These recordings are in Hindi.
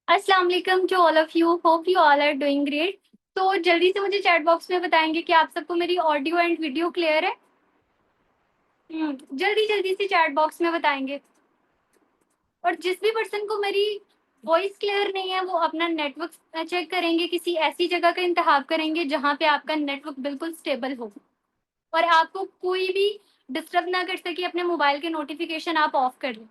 अस्सलाम वालेकुम to all of you. Hope you all are doing great. तो जल्दी से मुझे चैट बॉक्स में बताएंगे कि आप सबको मेरी ऑडियो एंड वीडियो क्लियर है। जल्दी जल्दी से चैट बॉक्स में बताएंगे। और जिस भी पर्सन को मेरी वॉइस क्लियर नहीं है वो अपना नेटवर्क चेक करेंगे, किसी ऐसी जगह का इंतखाब करेंगे जहाँ पे आपका नेटवर्क बिल्कुल स्टेबल हो और आपको कोई भी डिस्टर्ब ना कर सके। अपने मोबाइल के नोटिफिकेशन आप ऑफ कर लें,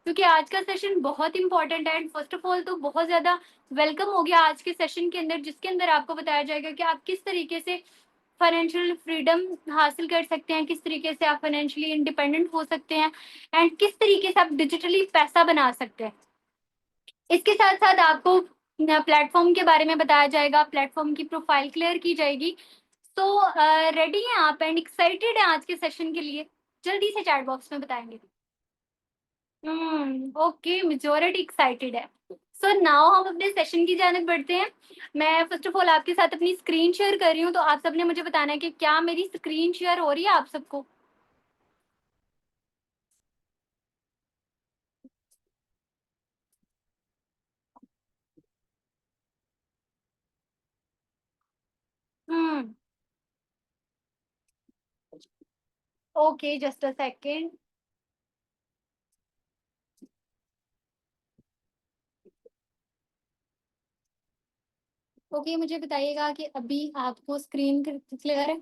क्योंकि आज का सेशन बहुत इंपॉर्टेंट है। एंड फर्स्ट ऑफ ऑल तो बहुत ज्यादा वेलकम हो गया आज के सेशन के अंदर, जिसके अंदर आपको बताया जाएगा कि आप किस तरीके से फाइनेंशियल फ्रीडम हासिल कर सकते हैं, किस तरीके से आप फाइनेंशियली इंडिपेंडेंट हो सकते हैं एंड किस तरीके से आप डिजिटली पैसा बना सकते हैं। इसके साथ साथ आपको प्लेटफॉर्म के बारे में बताया जाएगा, प्लेटफॉर्म की प्रोफाइल क्लियर की जाएगी। तो रेडी हैं आप एंड एक्साइटेड हैं आज के सेशन के लिए? जल्दी से चैट बॉक्स में बताएंगे। ओके, मेजोरिटी एक्साइटेड है। सो नाउ हम अपने सेशन की जानिब बढ़ते हैं। मैं फर्स्ट ऑफ ऑल आपके साथ अपनी स्क्रीन शेयर कर रही हूँ, तो आप सबने मुझे बताना है कि क्या मेरी स्क्रीन शेयर हो रही है आप सबको। Hmm okay, just a second. Okay, मुझे बताइएगा कि अभी आपको स्क्रीन क्लियर है।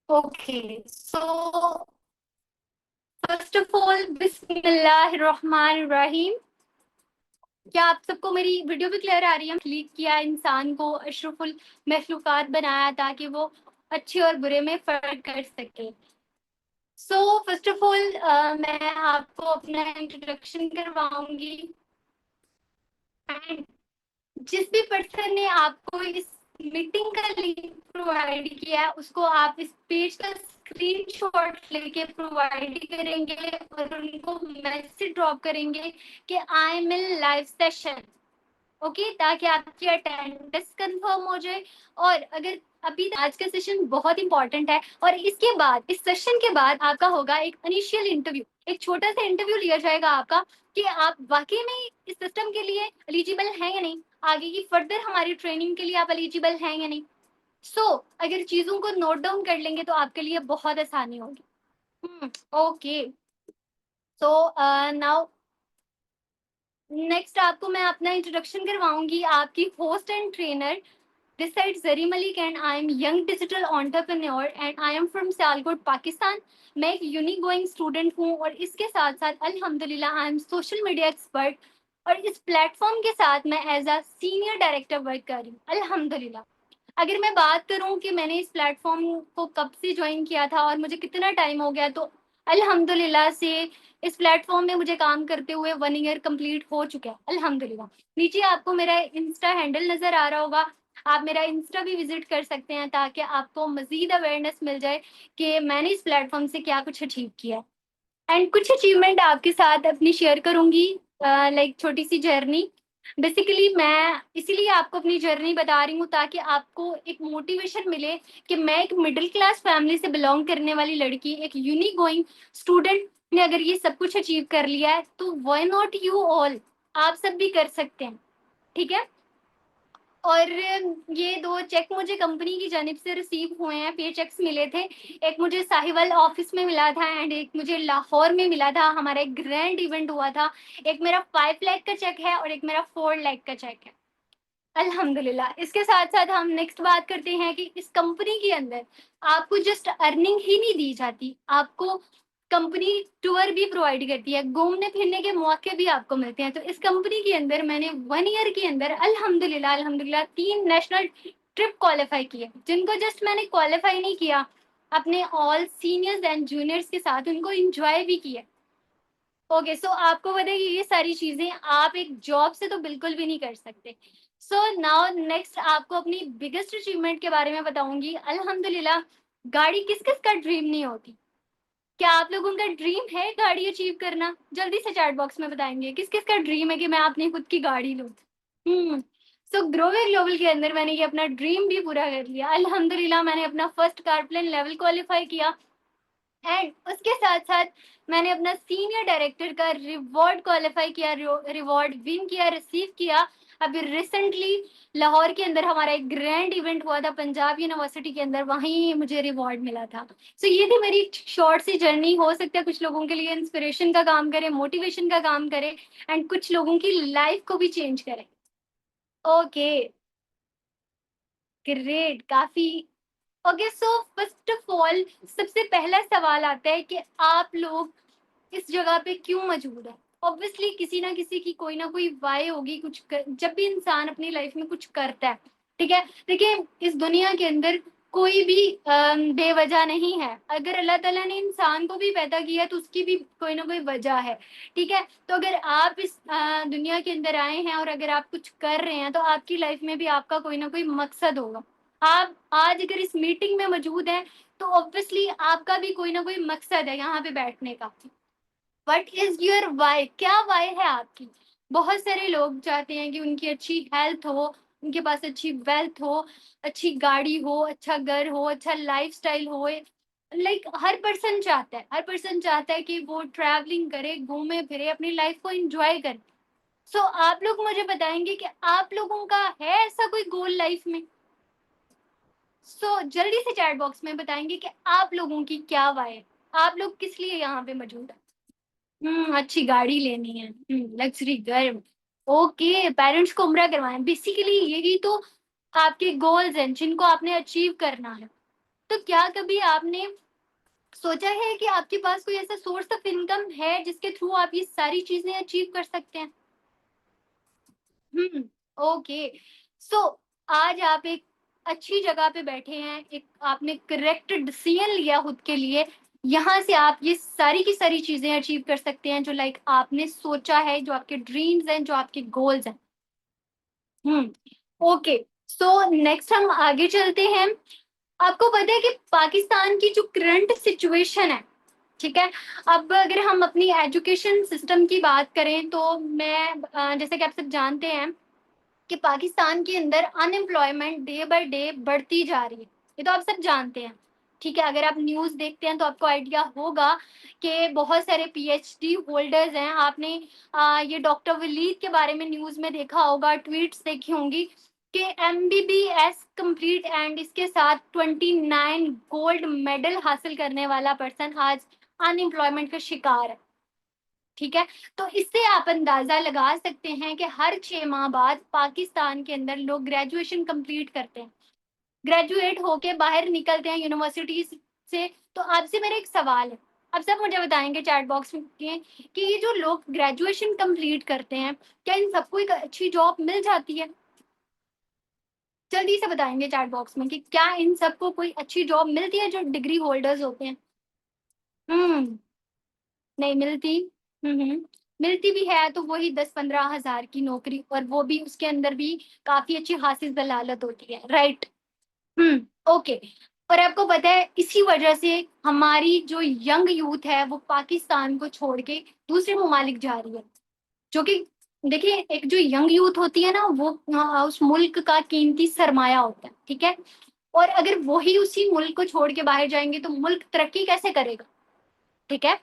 Okay, so first of all बिस्मिल्लाहिर्रहमानिर्रहीम। क्या आप सबको मेरी वीडियो भी क्लियर आ रही है? क्लिक किया, इंसान को अशरफुल मखलूकात बनाया ताकि वो अच्छे और बुरे में फर्क कर सके। सो फर्स्ट ऑफ ऑल मैं आपको अपना इंट्रोडक्शन करवाऊंगी एंड जिस भी पर्सन ने आपको इस मीटिंग का लिंक प्रोवाइड किया है उसको आप इस पेज का स्क्रीनशॉट लेके प्रोवाइड करेंगे और उनको मैसेज ड्रॉप करेंगे कि I am in live session. Okay, ताकि आपकी अटेंडेंस कंफर्म हो जाए। और अगर अभी आज का सेशन बहुत इंपॉर्टेंट है और इसके बाद इस सेशन के बाद आपका होगा एक इनिशियल इंटरव्यू, एक छोटा सा इंटरव्यू लिया जाएगा आपका कि आप वाकई में इस सिस्टम के लिए एलिजिबल हैं या नहीं, आगे की फर्दर हमारी ट्रेनिंग के लिए आप एलिजिबल हैं या नहीं। सो अगर चीजों को नोट डाउन कर लेंगे तो आपके लिए बहुत आसानी होगी। ओके, सो नाउ नेक्स्ट आपको मैं अपना इंट्रोडक्शन करवाऊंगी, आपकी host and trainer. This side Zari Malik and I am young digital entrepreneur and I am from Sialkot, Pakistan। मैं एक यूनिक गोइंग स्टूडेंट हूँ और इसके साथ साथ अल्हम्दुलिल्लाह I am social media expert. और इस प्लेटफॉर्म के साथ मैं as a senior director work कर रही हूँ अल्हम्दुलिल्लाह। अगर मैं बात करूं कि मैंने इस प्लेटफॉर्म को कब से ज्वाइन किया था और मुझे कितना टाइम हो गया, तो अल्हम्दुलिल्लाह से इस प्लेटफॉर्म में मुझे काम करते हुए 1 ईयर कंप्लीट हो चुका है अल्हम्दुलिल्लाह। नीचे आपको मेरा इंस्टा हैंडल नजर आ रहा होगा, आप मेरा इंस्टा भी विजिट कर सकते हैं ताकि आपको मजीद अवेयरनेस मिल जाए कि मैंने इस प्लेटफॉर्म से क्या कुछ अचीव किया है। एंड कुछ अचीवमेंट आपके साथ अपनी शेयर करूंगी, लाइक छोटी सी जर्नी। बेसिकली मैं इसीलिए आपको अपनी जर्नी बता रही हूँ ताकि आपको एक मोटिवेशन मिले कि मैं एक मिडिल क्लास फैमिली से बिलोंग करने वाली लड़की, एक यूनिक गोइंग स्टूडेंट ने अगर ये सब कुछ अचीव कर लिया है तो व्हाई नॉट यू ऑल, आप सब भी कर सकते हैं। ठीक है। और ये 2 चेक मुझे कंपनी की जानिब से रिसीव हुए हैं, पे चेक्स मिले थे। एक मुझे साहिवाल ऑफिस में मिला था एंड एक मुझे लाहौर में मिला था, हमारा एक ग्रैंड इवेंट हुआ था। एक मेरा 5 लाख का चेक है और एक मेरा 4 लाख का चेक है अल्हम्दुलिल्लाह। इसके साथ साथ हम नेक्स्ट बात करते हैं कि इस कंपनी के अंदर आपको जस्ट अर्निंग ही नहीं दी जाती, आपको कंपनी टूर भी प्रोवाइड करती है, घूमने फिरने के मौके भी आपको मिलते हैं। तो इस कंपनी के अंदर मैंने 1 ईयर के अंदर अल्हम्दुलिल्लाह अल्हम्दुलिल्लाह 3 नेशनल ट्रिप क्वालिफाई किए, जिनको जस्ट मैंने क्वालिफाई नहीं किया, अपने ऑल सीनियर्स एंड जूनियर्स के साथ उनको इंजॉय भी किया। ओके, सो आपको पता है कि ये सारी चीजें आप एक जॉब से तो बिल्कुल भी नहीं कर सकते। सो नाउ नेक्स्ट आपको अपनी बिगेस्ट अचीवमेंट के बारे में बताऊंगी। अल्हम्दुलिल्लाह, गाड़ी किस किस का ड्रीम नहीं होती? क्या आप लोगों का ड्रीम है गाड़ी अचीव करना? जल्दी से चैट बॉक्स में बताएंगे किस किस का ड्रीम है कि मैं अपनी खुद की गाड़ी लूँ। सो ग्रोवे ग्लोबल के अंदर मैंने ये अपना ड्रीम भी पूरा कर लिया अल्हम्दुलिल्लाह। मैंने अपना first car plan level qualify किया एंड उसके साथ साथ मैंने अपना सीनियर डायरेक्टर का रिवॉर्ड क्वालिफाई किया, रिवॉर्ड विन किया, रिसीव किया। अभी रिसेंटली लाहौर के अंदर हमारा एक ग्रैंड इवेंट हुआ था पंजाब यूनिवर्सिटी के अंदर, वहीं मुझे रिवॉर्ड मिला था। सो ये थी मेरी शॉर्ट सी जर्नी। हो सकता है कुछ लोगों के लिए इंस्पिरेशन का काम करे, मोटिवेशन का काम करे, एंड कुछ लोगों की लाइफ को भी चेंज करे। ओके, ग्रेट, काफी। Okay, so first of all सबसे पहला सवाल आता है कि आप लोग इस जगह पे क्यों मौजूद है। ऑब्वियसली किसी ना किसी की कोई ना कोई वाय होगी। जब भी इंसान अपनी लाइफ में कुछ करता है, ठीक है, देखिए इस दुनिया के अंदर कोई भी बेवजह नहीं है। अगर अल्लाह ताला ने इंसान को भी पैदा किया तो उसकी भी कोई ना कोई वजह है, ठीक है। तो अगर आप इस दुनिया के अंदर आए हैं और अगर आप कुछ कर रहे हैं तो आपकी लाइफ में भी आपका कोई ना कोई मकसद होगा। आप आज अगर इस मीटिंग में मौजूद हैं तो ऑब्वियसली आपका भी कोई ना कोई मकसद है यहाँ पे बैठने का। वट इज योर वाई, क्या वाई है आपकी। बहुत सारे लोग चाहते हैं कि उनकी अच्छी हेल्थ हो, उनके पास अच्छी वेल्थ हो, अच्छी गाड़ी हो, अच्छा घर हो, अच्छा लाइफस्टाइल हो। लाइक हर पर्सन चाहता है, हर पर्सन चाहता है कि वो ट्रैवलिंग करे, घूमे फिरे, अपनी लाइफ को एंजॉय करे। सो आप लोग मुझे बताएंगे कि आप लोगों का है ऐसा कोई गोल लाइफ में। जल्दी से चैट बॉक्स में बताएंगे कि आप लोगों की क्या वाई है, आप लोग किस लिए यहाँ पे मौजूद है। अच्छी गाड़ी लेनी है, लग्जरी घर। ओके, पेरेंट्स को उम्रा करवाना है, बेसिकली यही तो आपके गोल्स हैं जिनको आपने अचीव करना है। तो क्या कभी आपने सोचा है कि आपके पास कोई ऐसा सोर्स ऑफ इनकम है जिसके थ्रू आप ये सारी चीजें अचीव कर सकते हैं। हम्म। ओके, सो आज आप एक अच्छी जगह पे बैठे हैं, एक आपने करेक्ट डिसीजन लिया खुद के लिए। यहाँ से आप ये सारी की सारी चीजें अचीव कर सकते हैं जो लाइक आपने सोचा है, जो आपके ड्रीम्स हैं, जो आपके गोल्स हैं। ओके, सो नेक्स्ट हम आगे चलते हैं। आपको पता है कि पाकिस्तान की जो करंट सिचुएशन है, ठीक है। अब अगर हम अपनी एजुकेशन सिस्टम की बात करें तो जैसे कि आप सब जानते हैं कि पाकिस्तान के अंदर अनएम्प्लॉयमेंट डे बाय डे बढ़ती जा रही है। ये तो आप सब जानते हैं, ठीक है। अगर आप न्यूज़ देखते हैं तो आपको आइडिया होगा कि बहुत सारे पीएचडी होल्डर्स हैं। आपने ये डॉक्टर वलीद के बारे में न्यूज़ में देखा होगा, ट्वीट्स देखी होंगी कि एमबीबीएस कंप्लीट एंड इसके साथ 29 गोल्ड मेडल हासिल करने वाला पर्सन आज अनएम्प्लॉयमेंट का शिकार है, ठीक है। तो इससे आप अंदाजा लगा सकते हैं कि हर 6 माह बाद पाकिस्तान के अंदर लोग ग्रेजुएशन कंप्लीट करते हैं, ग्रेजुएट होके बाहर निकलते हैं यूनिवर्सिटी से। तो आपसे मेरा एक सवाल है, आप सब मुझे बताएंगे चैट बॉक्स में कि ये जो लोग ग्रेजुएशन कंप्लीट करते हैं, क्या इन सबको एक अच्छी जॉब मिल जाती है। जल्दी से बताएंगे चैट बॉक्स में कि क्या इन सबको कोई अच्छी जॉब मिलती है जो डिग्री होल्डर्स होते हैं। हम्म। नहीं मिलती। हम्म। मिलती भी है तो वही 10-15 हजार की नौकरी, और वो भी उसके अंदर भी काफी अच्छी खासी दलालत होती है, राइट। ओके। और आपको पता है इसी वजह से हमारी जो यंग यूथ है वो पाकिस्तान को छोड़ के दूसरे ममालिक जा रही है। जो कि देखिए, एक जो यंग यूथ होती है ना वो उस मुल्क का कीमती सरमाया होता है, ठीक है। और अगर वही उसी मुल्क को छोड़ के बाहर जाएंगे तो मुल्क तरक्की कैसे करेगा, ठीक है।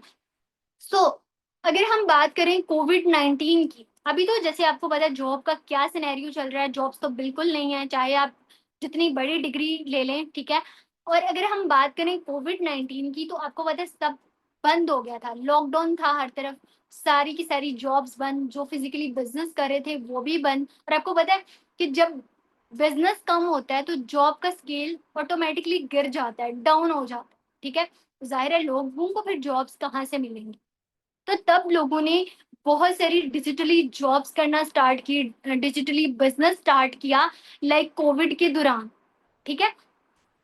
अगर हम बात करें कोविड-19 की, अभी तो जैसे आपको पता है जॉब का क्या सिनेरियो चल रहा है, जॉब्स तो बिल्कुल नहीं है, चाहे आप जितनी बड़ी डिग्री ले लें, ठीक है। और अगर हम बात करें कोविड-19 की तो आपको पता है सब बंद हो गया था, लॉकडाउन था हर तरफ, सारी की सारी जॉब्स बंद, जो फिजिकली बिजनेस कर रहे थे वो भी बंद। और आपको पता है कि जब बिजनेस कम होता है तो जॉब का स्केल ऑटोमेटिकली गिर जाता है, डाउन हो जाता है, ठीक है। जाहिर है लोगों को फिर जॉब्स कहाँ से मिलेंगी। तो तब लोगों ने बहुत सारी डिजिटली जॉब्स करना स्टार्ट की, डिजिटली बिजनेस स्टार्ट किया, लाइक कोविड के दौरान, ठीक है।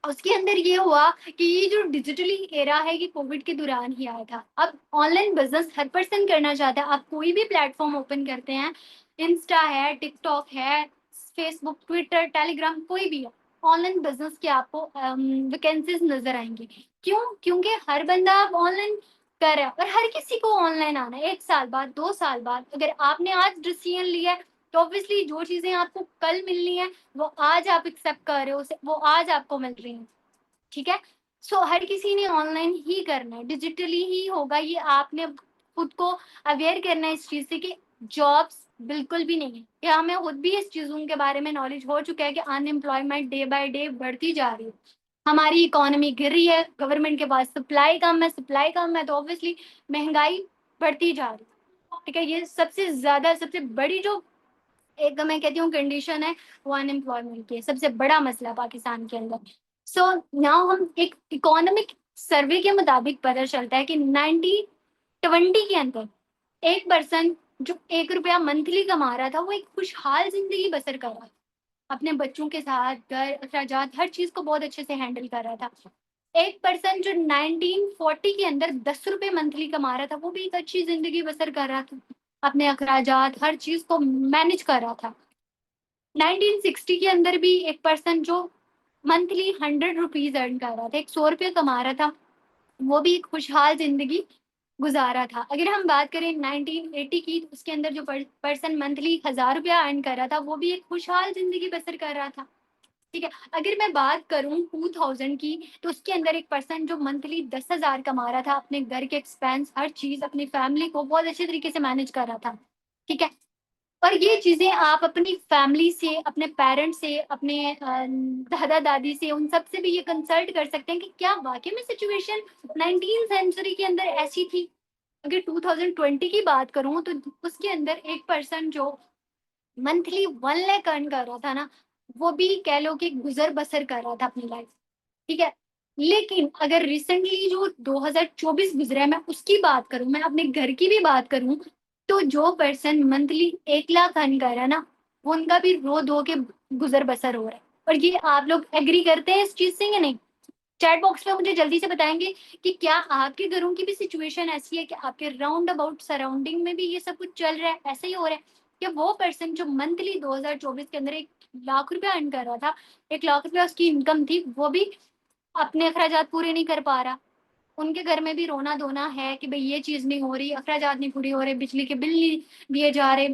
उसके अंदर ये हुआ कि ये जो डिजिटली एरा है ये कोविड के दौरान ही आया था। अब ऑनलाइन बिजनेस हर पर्सन करना चाहता है। आप कोई भी प्लेटफॉर्म ओपन करते हैं, इंस्टा है, टिकटॉक है, फेसबुक, ट्विटर, टेलीग्राम, कोई भी है, ऑनलाइन बिजनेस के आपको वैकेंसीज नजर आएंगी। क्यों? क्योंकि हर बंदा अब ऑनलाइन कर रहा है और हर किसी को ऑनलाइन आना है। 1 साल बाद, 2 साल बाद, अगर आपने आज डिसीजन लिया है तो ऑब्वियसली जो चीजें आपको कल मिलनी है वो आज आप एक्सेप्ट कर रहे हो, वो आज आपको मिल रही हैं, ठीक है। सो हर किसी ने ऑनलाइन ही करना है, डिजिटली ही होगा। ये आपने खुद को अवेयर करना है इस चीज से कि जॉब्स बिल्कुल भी नहीं है। या हमें खुद भी इस चीजों के बारे में नॉलेज हो चुका है कि अनएम्प्लॉयमेंट डे बाय डे बढ़ती जा रही है, हमारी इकोनॉमी गिर रही है, गवर्नमेंट के पास सप्लाई कम है, तो ऑब्वियसली महंगाई बढ़ती जा रही है। ठीक है, ये सबसे ज्यादा सबसे बड़ी जो एक मैं कहती हूँ कंडीशन है वो अनएम्प्लॉयमेंट की है, सबसे बड़ा मसला पाकिस्तान के अंदर। सो नाउ हम एक इकोनॉमिक सर्वे के मुताबिक पता चलता है कि 1920 के अंदर एक पर्सन जो 1 रुपया मंथली कमा रहा था वो एक खुशहाल जिंदगी बसर कर रहा था, अपने बच्चों के साथ घर अखराजात हर चीज को बहुत अच्छे से हैंडल कर रहा था। एक पर्सन जो 1940 के अंदर 10 रुपए मंथली कमा रहा था वो भी एक अच्छी जिंदगी बसर कर रहा था, अपने अखराजात हर चीज को मैनेज कर रहा था। 1960 के अंदर भी एक पर्सन जो मंथली 100 रुपीज अर्न कर रहा था, एक 100 रुपये कमा रहा था, वो भी एक खुशहाल जिंदगी गुजारा था। अगर हम बात करें 1980 की, तो उसके अंदर जो पर्सन मंथली 1000 रुपया अर्न कर रहा था वो भी एक खुशहाल जिंदगी बसर कर रहा था। ठीक है, अगर मैं बात करूं 2000 की, तो उसके अंदर एक पर्सन जो मंथली 10,000 कमा रहा था, अपने घर के एक्सपेंस हर चीज अपनी फैमिली को बहुत अच्छे तरीके से मैनेज कर रहा था। ठीक है, और ये चीजें आप अपनी फैमिली से, अपने पेरेंट्स से, अपने दादा दादी से, उन सब से भी ये कंसल्ट कर सकते हैं कि क्या वाकई में सिचुएशन 19th सेंचुरी के अंदर ऐसी थी। अगर 2020 की बात करूं तो उसके अंदर एक पर्सन जो मंथली 1 लाख अर्न कर रहा था ना, वो भी कह लो कि गुजर बसर कर रहा था अपनी लाइफ। ठीक है, लेकिन अगर रिसेंटली जो 2024 गुजरा है मैं उसकी बात करूं, मैं अपने घर की भी बात करूं, तो जो पर्सन मंथली 1 लाख अर्न कर रहा है ना, वो उनका भी रो धो के गुजर बसर हो रहा है। और ये आप लोग एग्री करते हैं इस चीज से या नहीं? चैट बॉक्स में मुझे जल्दी से बताएंगे कि क्या आपके घरों की भी सिचुएशन ऐसी है कि आपके राउंड अबाउट सराउंडिंग में भी ये सब कुछ चल रहा है, ऐसे ही हो रहा है कि वो पर्सन जो मंथली 2024 के अंदर 1 लाख रुपया अर्न कर रहा था, 1 लाख रुपया उसकी इनकम थी, वो भी अपने अखराजात पूरे नहीं कर पा रहा। उनके घर में भी रोना धोना है कि भाई ये चीज नहीं हो रही, अखराजात नहीं पूरी हो रहे, बिजली के बिल नहीं दिए जा रहे,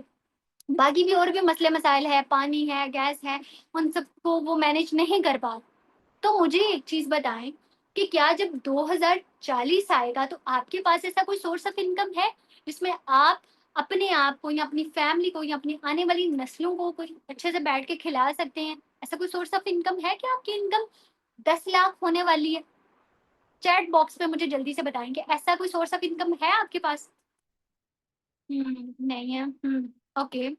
बाकी भी और भी मसले मसाइल है, पानी है, गैस है, उन सबको वो मैनेज नहीं कर पा। तो मुझे एक चीज बताएं कि क्या जब 2040 आएगा तो आपके पास ऐसा कोई सोर्स ऑफ इनकम है जिसमें आप अपने आप को या अपनी फैमिली को या अपनी आने वाली नस्लों को कोई अच्छे से बैठ के खिला सकते हैं? ऐसा कोई सोर्स ऑफ इनकम है क्या? आपकी इनकम 10 लाख होने वाली है, चैट बॉक्स में मुझे जल्दी से बताएं कि ऐसा कोई सोर्स ऑफ इनकम है आपके पास। नहीं है। ओके,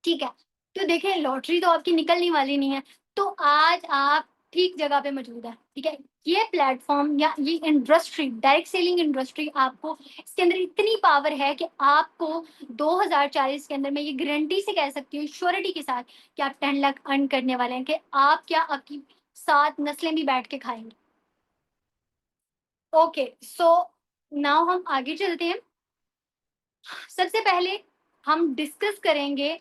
ठीक है। तो देखें, लॉटरी तो आपकी निकलने वाली नहीं है, तो आज आप ठीक जगह पे मौजूद है। ठीक है, ये प्लेटफॉर्म या ये इंडस्ट्री, डायरेक्ट सेलिंग इंडस्ट्री, आपको इसके अंदर इतनी पावर है कि आपको 2040 के अंदर मैं ये गारंटी से कह सकती हूँ, श्योरिटी के साथ, कि आप 10 लाख अर्न करने वाले हैं, कि आप क्या, आपकी 7 नस्लें भी बैठ के खाएंगे। ओके, सो नाउ हम आगे चलते हैं। सबसे पहले हम डिस्कस करेंगे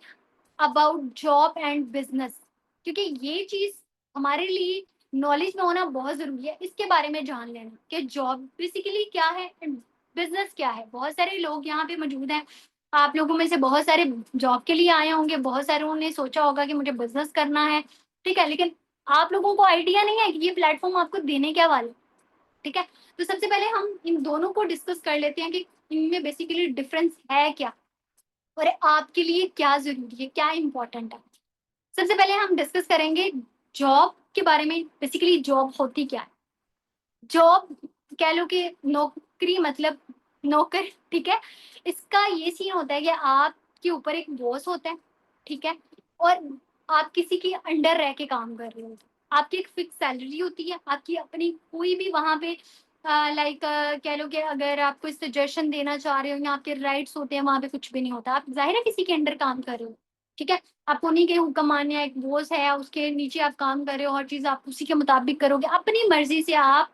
अबाउट जॉब एंड बिजनेस, क्योंकि ये चीज हमारे लिए नॉलेज में होना बहुत जरूरी है, इसके बारे में जान लेना कि जॉब बेसिकली क्या है एंड बिजनेस क्या है। बहुत सारे लोग यहाँ पे मौजूद हैं, आप लोगों में से बहुत सारे जॉब के लिए आए होंगे, बहुत सारों ने सोचा होगा कि मुझे बिजनेस करना है। ठीक है, लेकिन आप लोगों को आइडिया नहीं है कि ये प्लेटफॉर्म आपको देने क्या वाले। ठीक है, तो सबसे पहले हम इन दोनों को डिस्कस कर लेते हैं कि इनमें बेसिकली डिफरेंस है क्या, और आपके लिए क्या जरूरी है, क्या इंपॉर्टेंट है। सबसे पहले हम डिस्कस करेंगे जॉब के बारे में। बेसिकली जॉब होती क्या है? जॉब कह लो कि नौकरी, मतलब नौकर। ठीक है, इसका ये सीन होता है कि आपके ऊपर एक बॉस होता है। ठीक है, और आप किसी के अंडर रह के काम कर रहे हो, आपकी एक फिक्स सैलरी होती है, आपकी अपनी कोई भी वहां पे लाइक कह लो कि अगर आप कोई सजेशन देना चाह रहे हो या आपके राइट्स होते हैं, वहां पे कुछ भी नहीं होता, आप जाहिर है किसी के अंडर काम कर रहे हो। ठीक है, आपको उन्हीं के हुक्म मानने हैं, एक बॉस है, उसके नीचे आप काम कर रहे हो, हर चीज आप उसी के मुताबिक करोगे, अपनी मर्जी से आप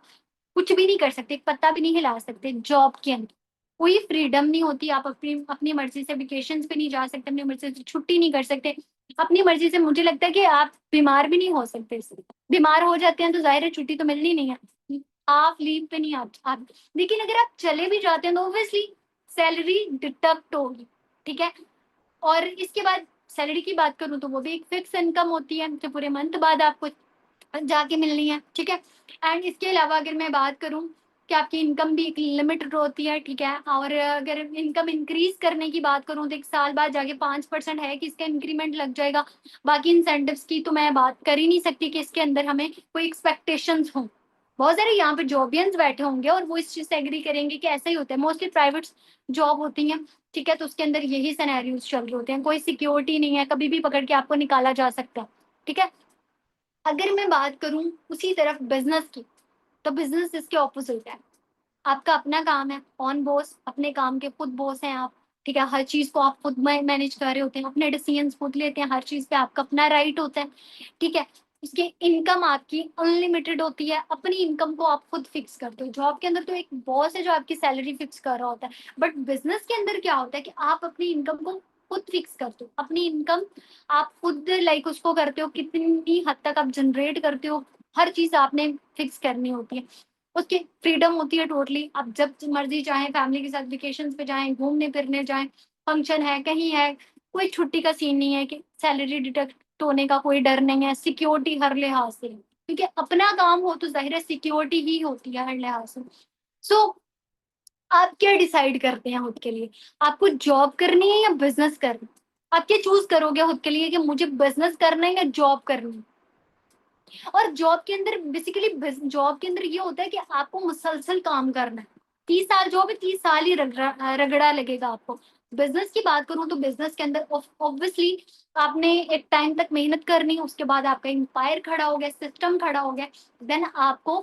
कुछ भी नहीं कर सकते, एक पत्ता भी नहीं हिला सकते। जॉब के अंदर कोई फ्रीडम नहीं होती, आप अपनी अपनी मर्जी से वेकेशन पे नहीं जा सकते, अपनी मर्जी से छुट्टी नहीं कर सकते, अपनी मर्जी से, मुझे लगता है कि आप बीमार भी नहीं हो सकते इससे। बीमार हो जाते हैं तो जाहिर है छुट्टी तो मिलनी नहीं है, आप लीव पे नहीं आप। लेकिन अगर आप चले भी जाते हैं तो ऑब्वियसली सैलरी डिडक्ट होगी। ठीक है, और इसके बाद सैलरी की बात करूं तो वो भी एक फिक्स इनकम होती है, जो पूरे मंथ बाद आपको जाके मिलनी है, ठीक है। एंड इसके अलावा अगर मैं बात करूँ कि आपकी इनकम भी एक लिमिटेड होती है, ठीक है। और अगर इनकम इंक्रीज करने की बात करूँ तो 1 साल बाद जाके 5% है कि इसका इंक्रीमेंट लग जाएगा। बाकी इंसेंटिव्स की तो मैं बात कर ही नहीं सकती कि इसके अंदर हमें कोई एक्सपेक्टेशंस हो। बहुत सारे यहाँ पे जॉबियंस बैठे होंगे और वो इस चीज से एग्री करेंगे कि ऐसा ही होता है, मोस्टली प्राइवेट जॉब होती है, ठीक है। तो उसके अंदर यही सिनेरियोज चल रहे होते हैं, कोई सिक्योरिटी नहीं है, कभी भी पकड़ के आपको निकाला जा सकता है, ठीक है। अगर मैं बात करूं उसी तरफ बिजनेस की, तो बिजनेस इसके ऑपोजिट है। आपका अपना काम है, ऑन बॉस, अपने काम के खुद बॉस हैं आप, ठीक है। हर चीज को आप खुद मैनेज कर रहे होते हैं, अपने डिसीजंस खुद लेते हैं, हर चीज पे आपका अपना राइट होता है, ठीक है। उसकी इनकम आपकी अनलिमिटेड होती है, अपनी इनकम को आप खुद फिक्स करते हो। जॉब के अंदर तो एक बॉस है जो आपकी सैलरी फिक्स कर रहा होता है, बट बिजनेस के अंदर क्या होता है कि आप अपनी इनकम को खुद फिक्स करते हो। अपनी इनकम आप खुद लाइक उसको करते हो, कितनी हद तक आप जनरेट करते हो, हर चीज आपने फिक्स करनी होती है। उसकी फ्रीडम होती है टोटली, आप जब मर्जी चाहें फैमिली के साथ वेकेशन पे जाएं, घूमने फिरने जाएं, फंक्शन है कहीं है, कोई छुट्टी का सीन नहीं है कि सैलरी डिडक्ट होने का कोई डर नहीं है, सिक्योरिटी हर लिहाज से, क्योंकि अपना काम हो तो जाहिर है सिक्योरिटी ही होती है हर लिहाज से। सो आप क्या डिसाइड करते हैं खुद के लिए, आपको जॉब करनी है या बिजनेस करना है? आप क्या चूज करोगे खुद के लिए कि मुझे बिजनेस करना है या जॉब करनी है? और जॉब के अंदर बेसिकली, जॉब के अंदर ये होता है कि आपको मुसलसल काम करना है। 30 साल जॉब है, 30 साल ही रगड़ा रगड़ा लगेगा आपको। बिजनेस की बात करूं तो बिजनेस के अंदर ऑब्वियसली आपने एक टाइम तक मेहनत करनी है, उसके बाद आपका एम्पायर खड़ा हो गया, सिस्टम खड़ा हो गया, देन आपको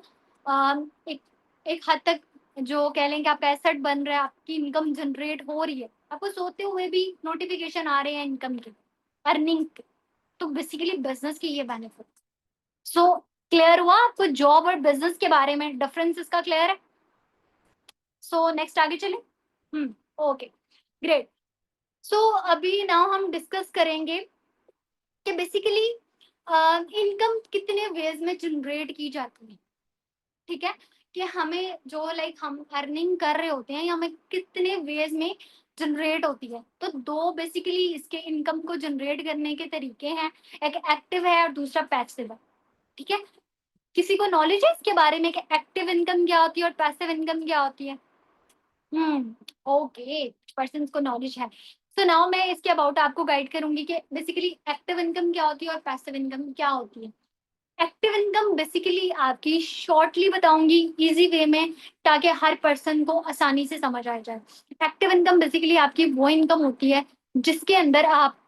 एक एक हद तक जो कह लें कि आप एसेट बन रहे हैं, आपकी इनकम जनरेट हो रही है, आपको सोते हुए भी नोटिफिकेशन आ रहे हैं इनकम के, अर्निंग के। तो बेसिकली बिजनेस की ये बेनिफिट। सो क्लियर हुआ आपको जॉब और बिजनेस के बारे में, डिफरेंस इसका क्लियर है? सो नेक्स्ट आगे चले। Okay, great. सो अभी नाउ हम डिस्कस करेंगे कि बेसिकली इनकम कितने वेज में जनरेट की जाती है, ठीक है। कि हमें जो लाइक हम अर्निंग कर रहे होते हैं, ये हमें कितने वेज में जनरेट होती है। तो दो बेसिकली इसके इनकम को जनरेट करने के तरीके हैं, एक एक्टिव है और दूसरा पैसिव है, ठीक है। किसी को नॉलेज है इसके बारे में कि एक्टिव इनकम क्या होती है और पैसिव इनकम क्या होती है? ओके, पर्सन को नॉलेज है। सो नाउ मैं इसके अबाउट आपको गाइड करूंगी कि बेसिकली एक्टिव इनकम क्या होती है और पैसिव इनकम क्या होती है। एक्टिव इनकम बेसिकली आपकी शॉर्टली बताऊंगी इजी वे में, ताकि हर पर्सन को आसानी से समझ आ जाए। एक्टिव इनकम बेसिकली आपकी वो इनकम होती है जिसके अंदर आप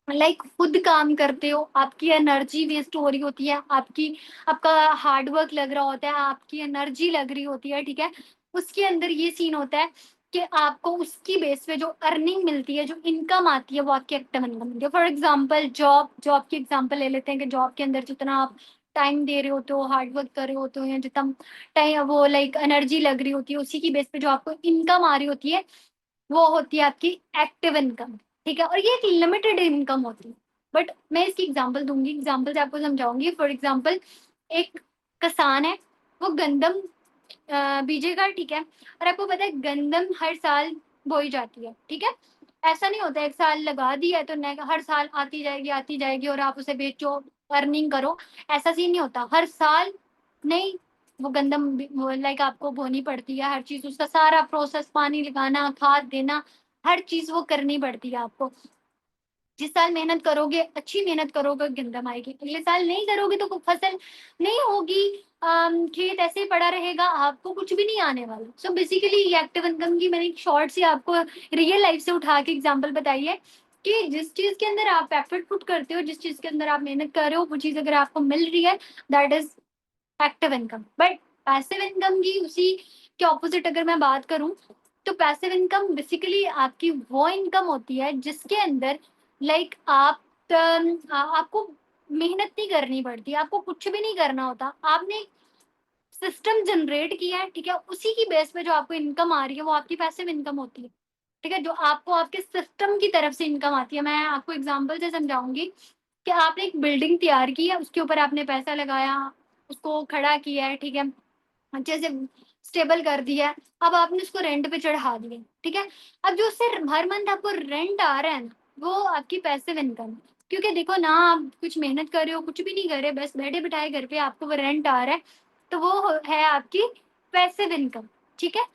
खुद काम करते हो, आपकी एनर्जी वेस्ट हो रही होती है, आपका हार्ड वर्क लग रहा होता है, आपकी एनर्जी लग रही होती है, ठीक है। उसके अंदर ये सीन होता है कि आपको उसकी बेस पे जो अर्निंग मिलती है, जो इनकम आती है, वो आपकी एक्टिव इनकम मिलती है। फॉर एग्जाम्पल जॉब की एग्जाम्पल ले लेते हैं कि जॉब के अंदर जितना आप टाइम दे रहे होते हो, हार्ड वर्क कर रहे होते हो, या जितना टाइम वो एनर्जी लग रही होती है, उसी की बेस पे जो आपको इनकम आ रही होती है, वो होती है आपकी एक्टिव इनकम, ठीक है। और ये एक लिमिटेड इनकम होती है, बट मैं इसकी एग्जांपल दूंगी, एग्जांपल से आपको समझाऊंगी। फॉर एग्जांपल एक किसान है, वो गंदम बीजेगा, ठीक है। और आपको पता है गंदम हर साल बोई जाती है, ठीक है। ऐसा नहीं होता एक साल लगा दिया है तो हर साल आती जाएगी और आप उसे बेचो, अर्निंग करो। ऐसा सीन नहीं होता हर साल, नहीं। वो गंदम आपको बोनी पड़ती है, हर चीज उसका सारा प्रोसेस, पानी लगाना, खाद देना, हर चीज वो करनी पड़ती है आपको। जिस साल मेहनत करोगे, अच्छी मेहनत करोगे, गंदम आएगी। अगले साल नहीं करोगे तो फसल नहीं होगी, खेत ऐसे ही पड़ा रहेगा, आपको कुछ भी नहीं आने वाला। सो बेसिकली ये एक्टिव इनकम की मैंने एक शॉर्ट सी आपको रियल लाइफ से उठा के एग्जांपल बताई है कि जिस चीज के अंदर आप एफर्ट पुट करते हो, जिस चीज के अंदर आप मेहनत कर रहे हो, वो चीज अगर आपको मिल रही है, that is active income. But passive income की उसी के ऑपोजिट अगर मैं बात करूं, तो पैसिव इनकम बेसिकली आपकी वो इनकम होती है जिसके अंदर आप आपको मेहनत नहीं करनी पड़ती, आपको कुछ भी नहीं करना होता, आपने सिस्टम जनरेट किया है, ठीक है। उसी की बेस पे जो आपको इनकम आ रही है वो आपकी पैसिव इनकम होती है, ठीक है। जो आपको आपके सिस्टम की तरफ से इनकम आती है। मैं आपको एग्जांपल से समझाऊंगी कि आपने एक बिल्डिंग तैयार की है, उसके ऊपर आपने पैसा लगाया, उसको खड़ा किया है, ठीक है, अच्छे से स्टेबल कर दिया है। अब आपने उसको रेंट पे चढ़ा दिया, ठीक है। अब जो उससे हर मंथ आपको रेंट आ रहा है ना, वो आपकी पैसिव इनकम है। क्योंकि देखो ना, आप कुछ मेहनत कर रहे हो, कुछ भी नहीं कर रहे, बस बैठे बिठाए घर पे आपको वो रेंट आ रहा है, तो वो है आपकी पैसिव इनकम। ठीक है।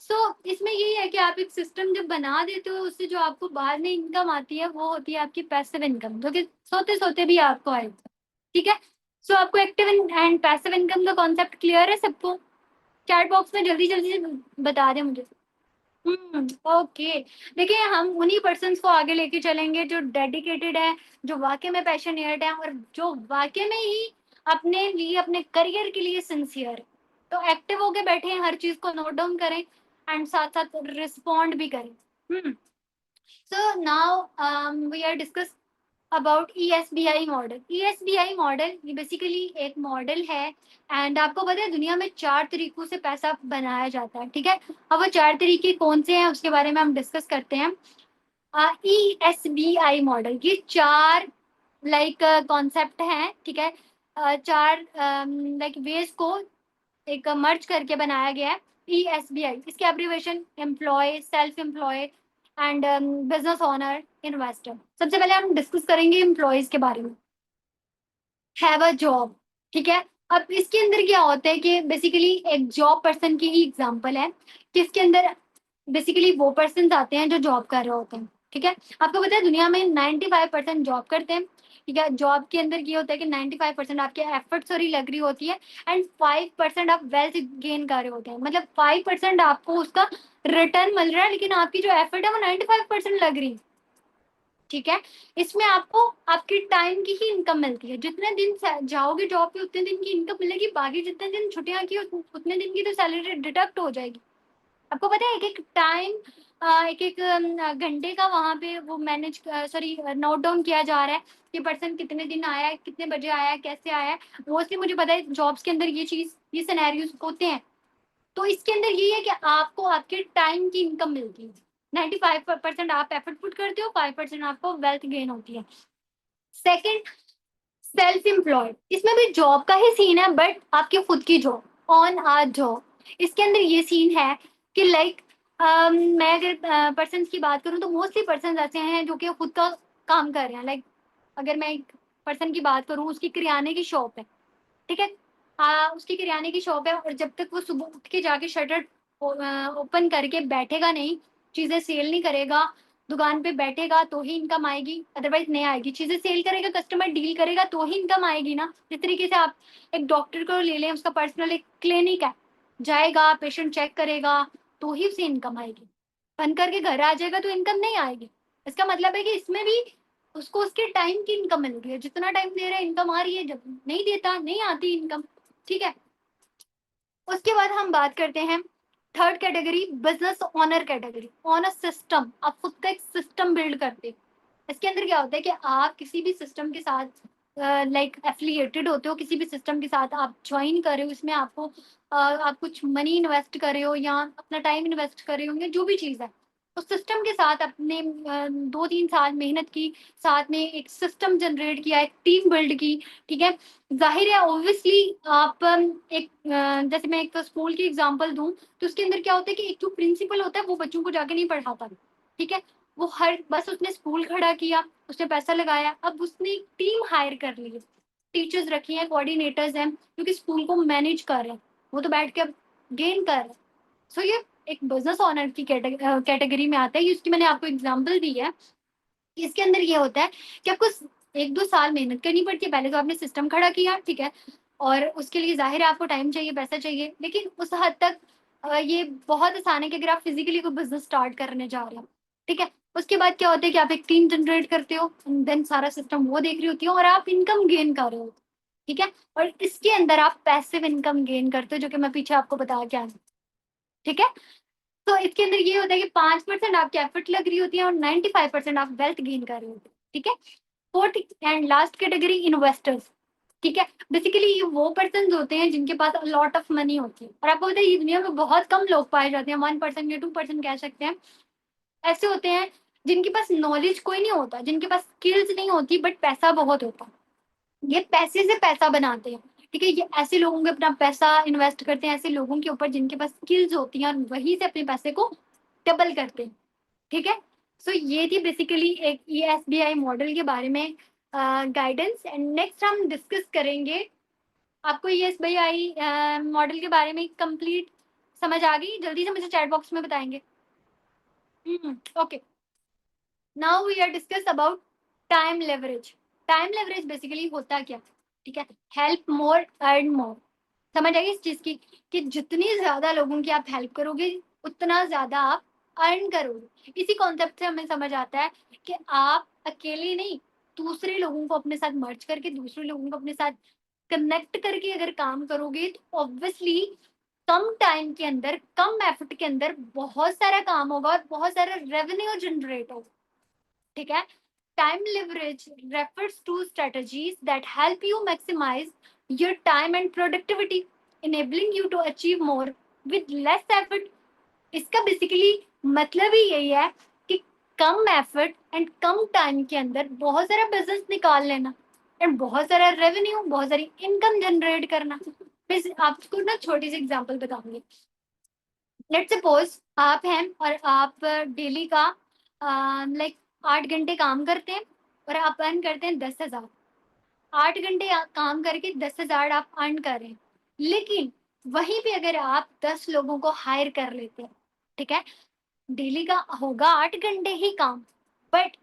सो इसमें यही है कि आप एक सिस्टम जब बना देते हो, उससे जो आपको बाद में इनकम आती है वो होती है आपकी पैसिव इनकम, जो कि सोते सोते भी आपको आएगी। ठीक है। सो आपको एक्टिव एंड पैसिव इनकम का कॉन्सेप्ट क्लियर है सबको? चैट बॉक्स में जल्दी जल्दी से बता दें मुझे। ओके। देखिए, हम उन्हीं पर्सन्स को आगे लेके चलेंगे जो डेडिकेटेड है, जो वाकई में पैशनेट है, और जो वाकई में ही अपने लिए, अपने करियर के लिए सिंसियर है। तो एक्टिव होके बैठे हैं, हर चीज को नोट डाउन करें एंड साथ साथ रिस्पॉन्ड भी करें। So now we are discuss about ESBI model. ESBI model ये बेसिकली एक मॉडल है, एंड आपको पता है दुनिया में 4 तरीकों से पैसा बनाया जाता है। ठीक है। अब वो 4 तरीके कौन से हैं उसके बारे में हम डिस्कस करते हैं। ESBI मॉडल, ये 4 लाइक कॉन्सेप्ट हैं। ठीक है। 4 लाइक वेज को एक मर्ज करके बनाया गया है ESBI। इसके abbreviation employ, self employ and business owner, investor. सबसे पहले हम डिस्कस करेंगे एम्प्लॉयज के बारे में। Have a job. ठीक है। अब इसके अंदर क्या होता है कि बेसिकली एक जॉब पर्सन की ही एग्जांपल है कि इसके अंदर बेसिकली वो पर्सन आते हैं जो जॉब कर रहे होते हैं। ठीक है। आपको पता है दुनिया में 95% जॉब करते हैं। ठीक है। जॉब के अंदर ये होता है कि 95% आपके एफर्ट्स और ही लग रही होती है, एंड 5% आप वेल्थ गेन कर रहे होते हैं। मतलब 5% आपको उसका रिटर्न मिल रहा है, लेकिन आपकी जो एफर्ट है वो 95% लग रही है। ठीक है। इसमें आपको आपके टाइम की ही इनकम मिलती है। जितने दिन जाओगे जॉब पे उतने दिन की इनकम मिलेगी, बाकी जितने दिन छुट्टियां की उतने दिन की तो सैलरी डिडक्ट हो जाएगी। आपको पता है एक एक टाइम, एक एक घंटे का वहां पे वो मैनेज, सॉरी, नोट डाउन किया जा रहा है कि पर्सन कितने दिन आया है, कितने बजे आया है, कैसे आया है। मोस्टली मुझे पता है जॉब्स के अंदर ये चीज, ये सिनेरियोज होते हैं। तो इसके अंदर यही है कि आपको आपके टाइम की इनकम मिलती है। 95% आप एफर्ट पुट करते हो, 5% आपको वेल्थ गेन होती है। Second, self employed. इसमें भी जॉब का ही सीन है, बट आपकी खुद की जॉब, ऑन आ जॉब। इसके अंदर ये सीन है कि लाइक मैं अगर पर्सन की बात करूं तो मोस्टली पर्सन ऐसे हैं जो कि खुद का काम कर रहे हैं। लाइक अगर मैं एक पर्सन की बात करूं, उसकी किराने की शॉप है। ठीक है। उसकी किराने की शॉप है, और जब तक वो सुबह उठ के जाके शटर ओपन करके बैठेगा नहीं, चीजें सेल नहीं करेगा, दुकान पे बैठेगा तो ही इनकम आएगी, अदरवाइज नहीं आएगी। चीजें सेल करेगा, कस्टमर डील करेगा तो ही इनकम आएगी ना। जिस तरीके से आप एक डॉक्टर को ले लें, उसका पर्सनल एक क्लिनिक है, जाएगा पेशेंट चेक करेगा तो ही उसे इनकम आएगी। बंद करके घर आ जाएगा तो इनकम नहीं आएगी। इसका मतलब है कि इसमें भी उसको उसके टाइम की इनकम मिल रही है। जितना टाइम दे रहा है इनकम आ रही है, जब नहीं देता नहीं आती इनकम। ठीक है। उसके बाद हम बात करते हैं third category, business owner category. On a system, आप खुद का एक सिस्टम बिल्ड करते हैं। इसके अंदर क्या होता है कि आप किसी भी सिस्टम के साथ लाइक एफिलिएटेड होते हो, किसी भी सिस्टम के साथ आप ज्वाइन कर रहे हो, इसमें आपको आप कुछ मनी इन्वेस्ट कर रहे हो या अपना टाइम इन्वेस्ट कर रहे हो, या जो भी चीज़ है उस सिस्टम के साथ अपने 2-3 साल मेहनत की, साथ में एक सिस्टम जनरेट किया, एक टीम बिल्ड की। ठीक है। जाहिर है ऑब्वियसली आप एक जैसे मैं एक स्कूल की एग्जांपल दूं, तो उसके अंदर क्या होता है कि एक जो प्रिंसिपल होता है वो बच्चों को जाके नहीं पढ़ाता। ठीक है। वो हर बस उसने स्कूल खड़ा किया, उसने पैसा लगाया, अब उसने एक टीम हायर कर ली है, टीचर्स रखी हैं, कोऑर्डिनेटर्स हैं, क्योंकि स्कूल को मैनेज कर रहे हैं। वो तो बैठ के अब गेन कर रहे हैं। सो ये एक बिजनेस ओनर की कैटेगरी में आता है। ये उसकी मैंने आपको एग्जाम्पल दी है। इसके अंदर ये होता है कि आपको 1-2 साल मेहनत करनी पड़ती है। पहले तो आपने सिस्टम खड़ा किया, ठीक है, और उसके लिए जाहिर है आपको टाइम चाहिए, पैसा चाहिए, लेकिन उस हद तक ये बहुत आसान है कि अगर आप फिजिकली कोई बिजनेस स्टार्ट करने जा रहे हो। ठीक है। उसके बाद क्या होता है कि आप एक टीम जनरेट करते हो, देन सारा सिस्टम वो देख रही होती है और आप इनकम गेन कर रहे हो। ठीक है। और इसके अंदर आप पैसिव इनकम गेन करते हो, जो कि मैं पीछे आपको बता के आई। ठीक है। तो इसके अंदर ये होता है कि 5% आपकी एफर्ट लग रही होती है और 95% आप वेल्थ गेन कर रहे होते हैं। ठीक है। Fourth and last category, investors. ठीक है। बेसिकली ये वो पर्सन होते हैं जिनके पास लॉट ऑफ मनी होती है, और आपको पता है ये दुनिया में बहुत कम लोग पाए जाते हैं, 1% या 2% कह सकते हैं। ऐसे होते हैं जिनके पास नॉलेज कोई नहीं होता, जिनके पास स्किल्स नहीं होती, बट पैसा बहुत होता है। ये पैसे से पैसा बनाते हैं। ठीक है। ये ऐसे लोगों के अपना पैसा इन्वेस्ट करते हैं, ऐसे लोगों के ऊपर जिनके पास स्किल्स होती हैं, और वहीं से अपने पैसे को डबल करते हैं। ठीक है। सो ये थी बेसिकली एक ESBI मॉडल के बारे में गाइडेंस। एंड नेक्स्ट हम डिस्कस करेंगे, आपको यस भाई आई मॉडल के बारे में कंप्लीट समझ आ गई? जल्दी से मुझे चैट बॉक्स में बताएंगे। Okay, now we are discuss about time leverage. Time leverage basically होता क्या? ठीक है, हेल्प मोर अर्न मोर। समझ आई इस चीज की कि जितनी ज्यादा लोगों की आप हेल्प करोगे उतना ज्यादा आप अर्न करोगे। इसी कॉन्सेप्ट से हमें समझ आता है कि आप अकेले नहीं, दूसरे लोगों को अपने साथ मर्ज करके, दूसरे लोगों को अपने साथ कनेक्ट करके अगर काम करोगे तो ऑब्वियसली कम टाइम के अंदर, कम एफर्ट के अंदर बहुत सारा काम होगा और बहुत सारा रेवेन्यू जनरेट होगा। ठीक है, time leverage refers to strategies that help you maximize your time and productivity, enabling you to achieve more with less effort. इसका बेसिकली मतलब ही यही है कि कम एफर्ट एंड कम टाइम के अंदर बहुत सारा बिजनेस निकाल लेना एंड बहुत सारा रेवेन्यू, बहुत सारी इनकम जनरेट करना। मैं आपको ना छोटी सी एग्जांपल बताऊंगी। लेट्स सपोज आप हैं और आप डेली का लाइक 8 घंटे काम करते हैं और आप अर्न करते हैं 10,000। 8 घंटे काम करके 10,000 आप अर्न कर रहे हैं, लेकिन वहीं पे अगर आप 10 लोगों को हायर कर लेते हैं, ठीक है, डेली का होगा 8 घंटे ही काम, बट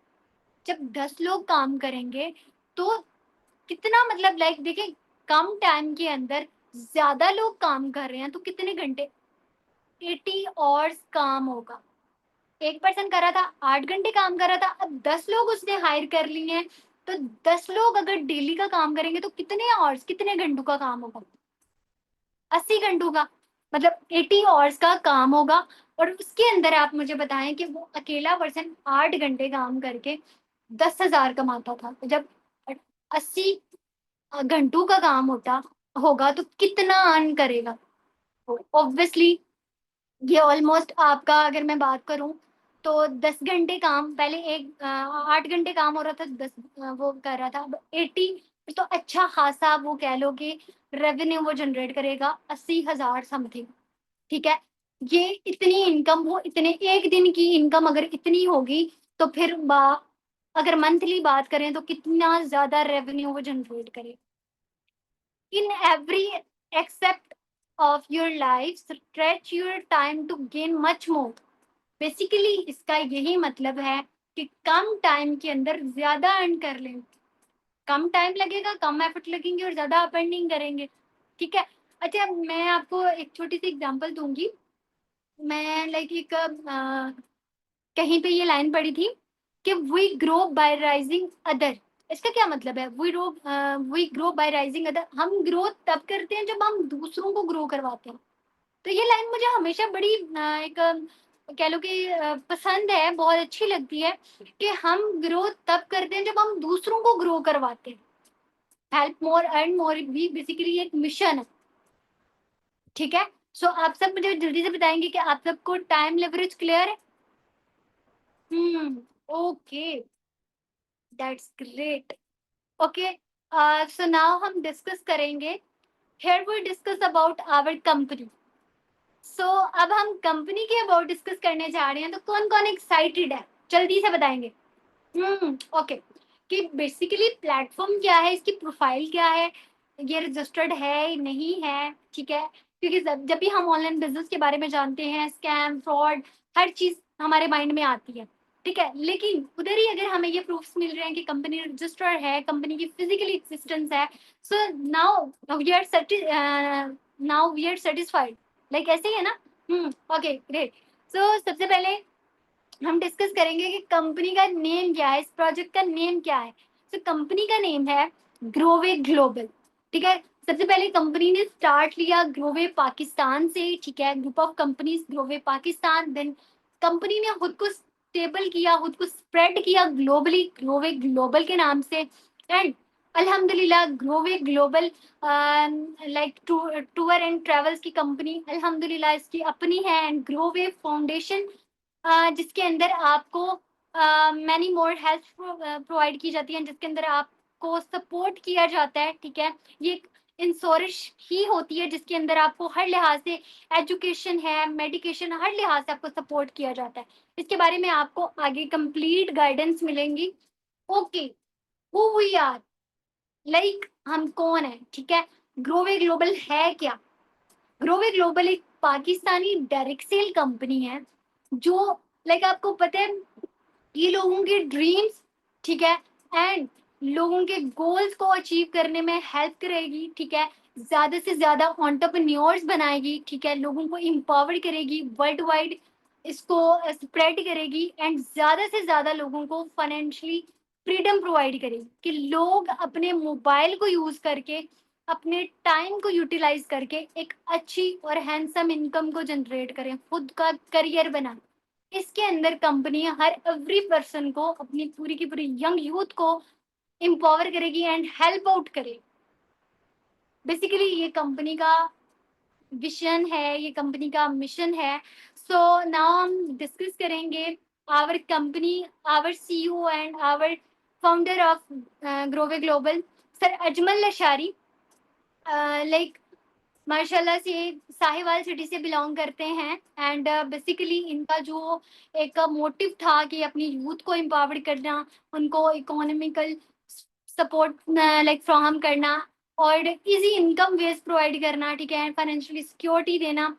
जब 10 लोग काम करेंगे तो कितना, मतलब लाइक देखिए, कम टाइम के अंदर ज्यादा लोग काम कर रहे हैं तो कितने घंटे, 80 आवर्स काम होगा। एक पर्सन कर रहा था 8 घंटे काम कर रहा था, अब 10 लोग उसने हायर कर लिए हैं, तो 10 लोग अगर डेली का काम करेंगे तो कितने आवर्स, कितने घंटों का काम होगा? 80 घंटों का, मतलब 80 आवर्स का काम होगा। और उसके अंदर आप मुझे बताएं कि वो अकेला पर्सन 8 घंटे काम करके 10,000 कमाता था, तो जब 80 घंटों का काम होता होगा तो कितना अर्न करेगा? ऑब्वियसली ये ऑलमोस्ट आपका, अगर मैं बात करूं तो 10 घंटे काम, पहले 8 घंटे काम हो रहा था, 10 वो कर रहा था, अब 80, तो अच्छा खासा वो कह लो कि रेवेन्यू वो जनरेट करेगा 80,000 समथिंग। ठीक है, ये इतनी इनकम, वो इतने एक दिन की इनकम अगर इतनी होगी तो फिर अगर मंथली बात करें तो कितना ज्यादा रेवेन्यू वो जनरेट करे। In every aspect of your life, stretch your time to gain much more. Basically इसका यही मतलब है कि कम टाइम के अंदर ज्यादा अर्न कर लें। कम टाइम लगेगा, कम एफर्ट लगेंगे और ज्यादा आप अर्निंग करेंगे। ठीक है, अच्छा मैं आपको एक छोटी सी एग्जांपल दूंगी। मैं लाइक एक कहीं पे ये लाइन पढ़ी थी कि we grow by rising other. इसका क्या मतलब है? We grow by rising other, हम ग्रो तब करते हैं जब हम दूसरों को ग्रो करवाते हैं। तो ये लाइन मुझे हमेशा बड़ी एक कह लो कि पसंद है, बहुत अच्छी लगती है कि हम ग्रो तब करते हैं जब हम दूसरों को ग्रो करवाते हैं। हेल्प मोर अर्न मोर भी बेसिकली एक मिशन है। ठीक है, सो आप सब मुझे जल्दी से बताएंगे कि आप सबको टाइम लेवरेज क्लियर है? Okay, that's great. Okay, so now हम डिस्कस करेंगे, here we discuss about our company. सो अब हम कंपनी के अबाउट डिस्कस करने जा रहे हैं, तो कौन कौन एक्साइटेड है जल्दी से बताएंगे? ओके, कि बेसिकली प्लेटफॉर्म क्या है, इसकी प्रोफाइल क्या है, ये रजिस्टर्ड है नहीं है? ठीक है, क्योंकि जब भी हम ऑनलाइन बिजनेस के बारे में जानते हैं, स्कैम, फ्रॉड, हर चीज हमारे माइंड में आती है। ठीक है, लेकिन उधर ही अगर हमें ये प्रूफ्स मिल रहे हैं कि कंपनी रजिस्टर्ड है, कंपनी की फिजिकली एग्जिस्टेंस है, so now we are satisfied, like ऐसे ही है ना? Okay great. सो सबसे पहले हम डिस्कस करेंगे कि कंपनी का नेम क्या है, इस प्रोजेक्ट का नेम क्या है। तो कंपनी का नेम है ग्रोवे ग्लोबल। ठीक है, सबसे पहले कंपनी ने स्टार्ट लिया ग्रोवे पाकिस्तान से। ठीक है, ग्रुप ऑफ कंपनीज ग्रोवे पाकिस्तान, देन कंपनी ने खुद को स्टेबल किया, खुद को स्प्रेड किया ग्लोबली ग्रोवे ग्लोबल के नाम से। एंड अल्हम्दुलिल्लाह ग्रोवे global like tour and travels की कंपनी अल्हम्दुलिल्लाह इसकी अपनी है। एंड ग्रोवे फाउंडेशन जिसके अंदर आपको मैनी मोर हेल्प प्रोवाइड की जाती है, जिसके अंदर आपको सपोर्ट किया जाता है। ठीक है, ये एक इंश्योरेंस ही होती है जिसके अंदर आपको हर लिहाज से, एजुकेशन है, मेडिकेशन, हर लिहाज से आपको सपोर्ट किया जाता है। इसके बारे में आपको आगे कंप्लीट गाइडेंस मिलेंगी। Okay, who we are, like हम कौन है, ठीक है। ग्रोवे ग्लोबल है क्या? ग्रोवे ग्लोबल एक पाकिस्तानी डायरेक्ट सेल कंपनी है जो, लाइक आपको पता है, ये लोगों के ड्रीम्स, ठीक है, एंड लोगों के गोल्स को अचीव करने में हेल्प करेगी, ठीक है। ज्यादा से ज्यादा एंटरप्रेन्योर्स बनाएगी, ठीक है, लोगों को एम्पावर करेगी, वर्ल्ड वाइड इसको स्प्रेड करेगी, एंड ज्यादा से ज्यादा लोगों को फाइनेंशियली फ्रीडम प्रोवाइड करेगी कि लोग अपने मोबाइल को यूज करके, अपने टाइम को यूटिलाइज करके एक अच्छी और हैंडसम इनकम को जनरेट करें, खुद का करियर बनाएं। इसके अंदर कंपनी हर एवरी पर्सन को, अपनी पूरी की पूरी यंग यूथ को एम्पावर करेगी एंड हेल्प आउट करेगी। बेसिकली ये कंपनी का विजन है, ये कंपनी का मिशन है। सो नाउ हम डिस्कस करेंगे our company, our CEO and our founder of ग्रोवे global, sir Ajmal Lashari. Like माशाल्लाह से साहिवाल सिटी से बिलोंग करते हैं, एंड बेसिकली इनका जो एक मोटिव था कि अपनी यूथ को एम्पावर करना, उनको इकोनॉमिकल सपोर्ट लाइक फ्राहम करना, और इजी इनकम वेज प्रोवाइड करना, ठीक है, फाइनेंशियली सिक्योरिटी देना,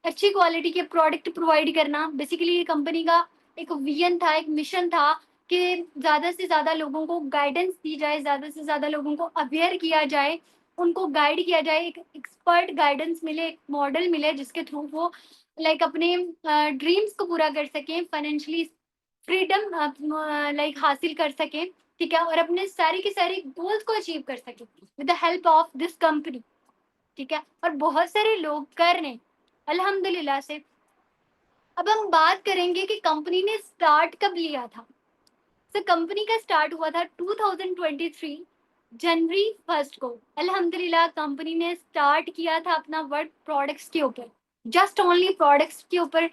अच्छी क्वालिटी के प्रोडक्ट प्रोवाइड करना। बेसिकली ये कंपनी का एक विजन था, एक मिशन था कि ज्यादा से ज्यादा लोगों को गाइडेंस दी जाए, ज्यादा से ज्यादा लोगों को अवेयर किया जाए, उनको गाइड किया जाए, एक एक्सपर्ट गाइडेंस मिले, एक मॉडल मिले जिसके थ्रू वो लाइक अपने ड्रीम्स को पूरा कर सकें, फाइनेंशियली फ्रीडम लाइक हासिल कर सकें, ठीक है, और अपने सारी की सारी गोल्स को अचीव कर सकें with the help of this company, ठीक है। और बहुत सारे लोग कर रहे हैं अल्हम्दुलिल्लाह से। अब हम बात करेंगे कि कंपनी ने स्टार्ट कब लिया था। तो कंपनी का स्टार्ट हुआ था 2023 जनवरी 1 को। अल्हम्दुलिल्लाह कंपनी ने स्टार्ट किया था अपना वर्क प्रोडक्ट्स के ऊपर, जस्ट ओनली प्रोडक्ट्स के ऊपर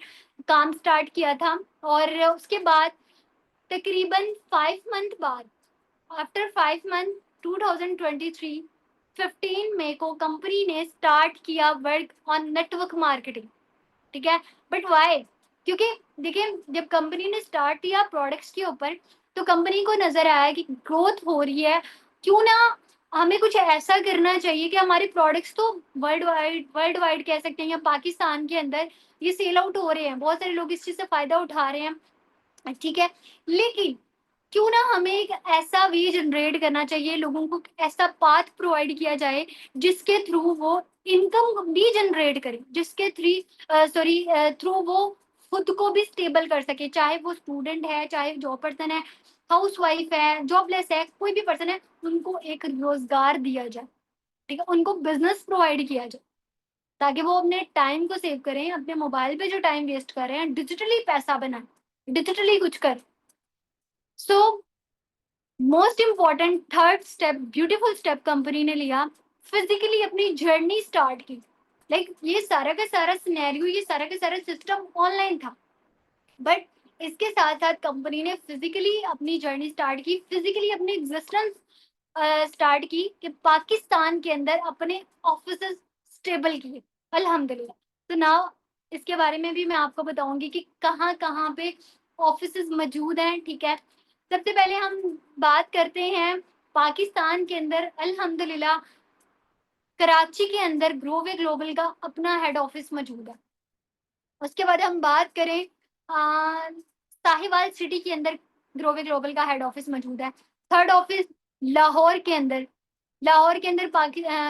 काम स्टार्ट किया था। और उसके बाद तकरीबन 5 मंथ बाद, आफ्टर 5 मंथ 2023 15 मई को कंपनी ने स्टार्ट किया वर्क ऑन नेटवर्क मार्केटिंग, ठीक है। But why? क्योंकि देखिए जब कंपनी ने स्टार्ट किया प्रोडक्ट्स के ऊपर, तो कंपनी को नजर आया कि ग्रोथ हो रही है, क्यों ना हमें कुछ ऐसा करना चाहिए कि हमारे प्रोडक्ट्स तो वर्ल्ड वाइड कह सकते हैं, या पाकिस्तान के अंदर ये सेल आउट हो रहे हैं, बहुत सारे लोग इस चीज से फायदा उठा रहे हैं, ठीक है। लेकिन क्यों ना हमें एक ऐसा वे जनरेट करना चाहिए, लोगों को ऐसा पाथ प्रोवाइड किया जाए जिसके थ्रू वो इनकम भी जनरेट करे, जिसके थ्रू वो खुद को भी स्टेबल कर सके, चाहे वो स्टूडेंट है, चाहे जॉब पर्सन है, हाउस वाइफ है, जॉबलेस है, कोई भी पर्सन है, उनको एक रोजगार दिया जाए, ठीक है, उनको बिजनेस प्रोवाइड किया जाए, ताकि वो अपने टाइम को सेव करें, अपने मोबाइल पे जो टाइम वेस्ट कर रहे हैं डिजिटली पैसा बनाए, डिजिटली कुछ कर। So most important third step, beautiful step company ने लिया, फिजिकली अपनी जर्नी स्टार्ट की। लाइक ये सारा का सारा सिनेरियो, ये सारा का सारा सिस्टम ऑनलाइन था, बट इसके साथ साथ कंपनी ने फिजिकली अपनी जर्नी स्टार्ट की, फिजिकली अपनी एग्जिस्टेंस स्टार्ट की कि पाकिस्तान के अंदर अपने ऑफिस स्टेबल किए अल्हम्दुलिल्लाह। तो नाउ इसके बारे में भी मैं आपको बताऊंगी कि कहाँ कहाँ पे ऑफिस मौजूद हैं, ठीक है। सबसे पहले हम बात करते हैं पाकिस्तान के अंदर अल्हम्दुलिल्लाह कराची के अंदर ग्रोवे ग्लोबल का अपना हेड ऑफिस मौजूद है। उसके बाद हम बात करें साहिवाल सिटी के अंदर ग्रोवे ग्लोबल का हेड ऑफिस मौजूद है। थर्ड ऑफिस लाहौर के अंदर, लाहौर के अंदर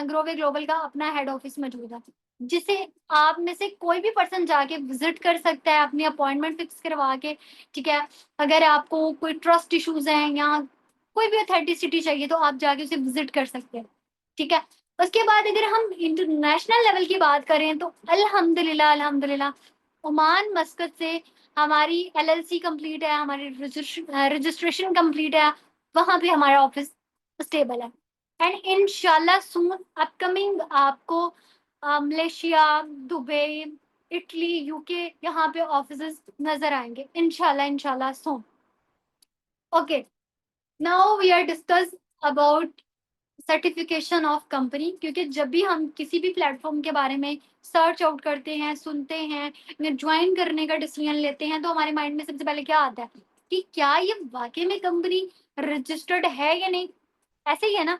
ग्रोवे ग्लोबल का अपना हेड ऑफिस मौजूद है, जिसे आप में से कोई भी पर्सन जाके विजिट कर सकता है अपनी अपॉइंटमेंट फिक्स करवा के, ठीक है। अगर आपको कोई ट्रस्ट इश्यूज हैं या कोई भी अथेंटिसिटी चाहिए तो आप जाके उसे विजिट कर सकते हैं, ठीक है। उसके बाद अगर हम इंटरनेशनल लेवल की बात करें तो अल्हम्दुलिल्लाह अल्हम्दुलिल्लाह ओमान मस्कत से हमारी एलएलसी कंप्लीट है, हमारी रजिस्ट्रेशन कंप्लीट है, वहां पे हमारा ऑफिस स्टेबल है। एंड इंशाल्लाह सून अपकमिंग आपको मलेशिया, दुबई, इटली, यूके यहाँ पे ऑफिस नजर आएंगे इंशाल्लाह इंशाल्लाह soon. Okay, now we are discuss about certification of company, क्योंकि जब भी हम किसी भी प्लेटफॉर्म के बारे में सर्च आउट करते हैं, सुनते हैं, ज्वाइन करने का डिसीजन लेते हैं, तो हमारे माइंड में सबसे पहले क्या आता है? कि क्या ये वाकई में कंपनी रजिस्टर्ड है या नहीं। ऐसे ही है ना,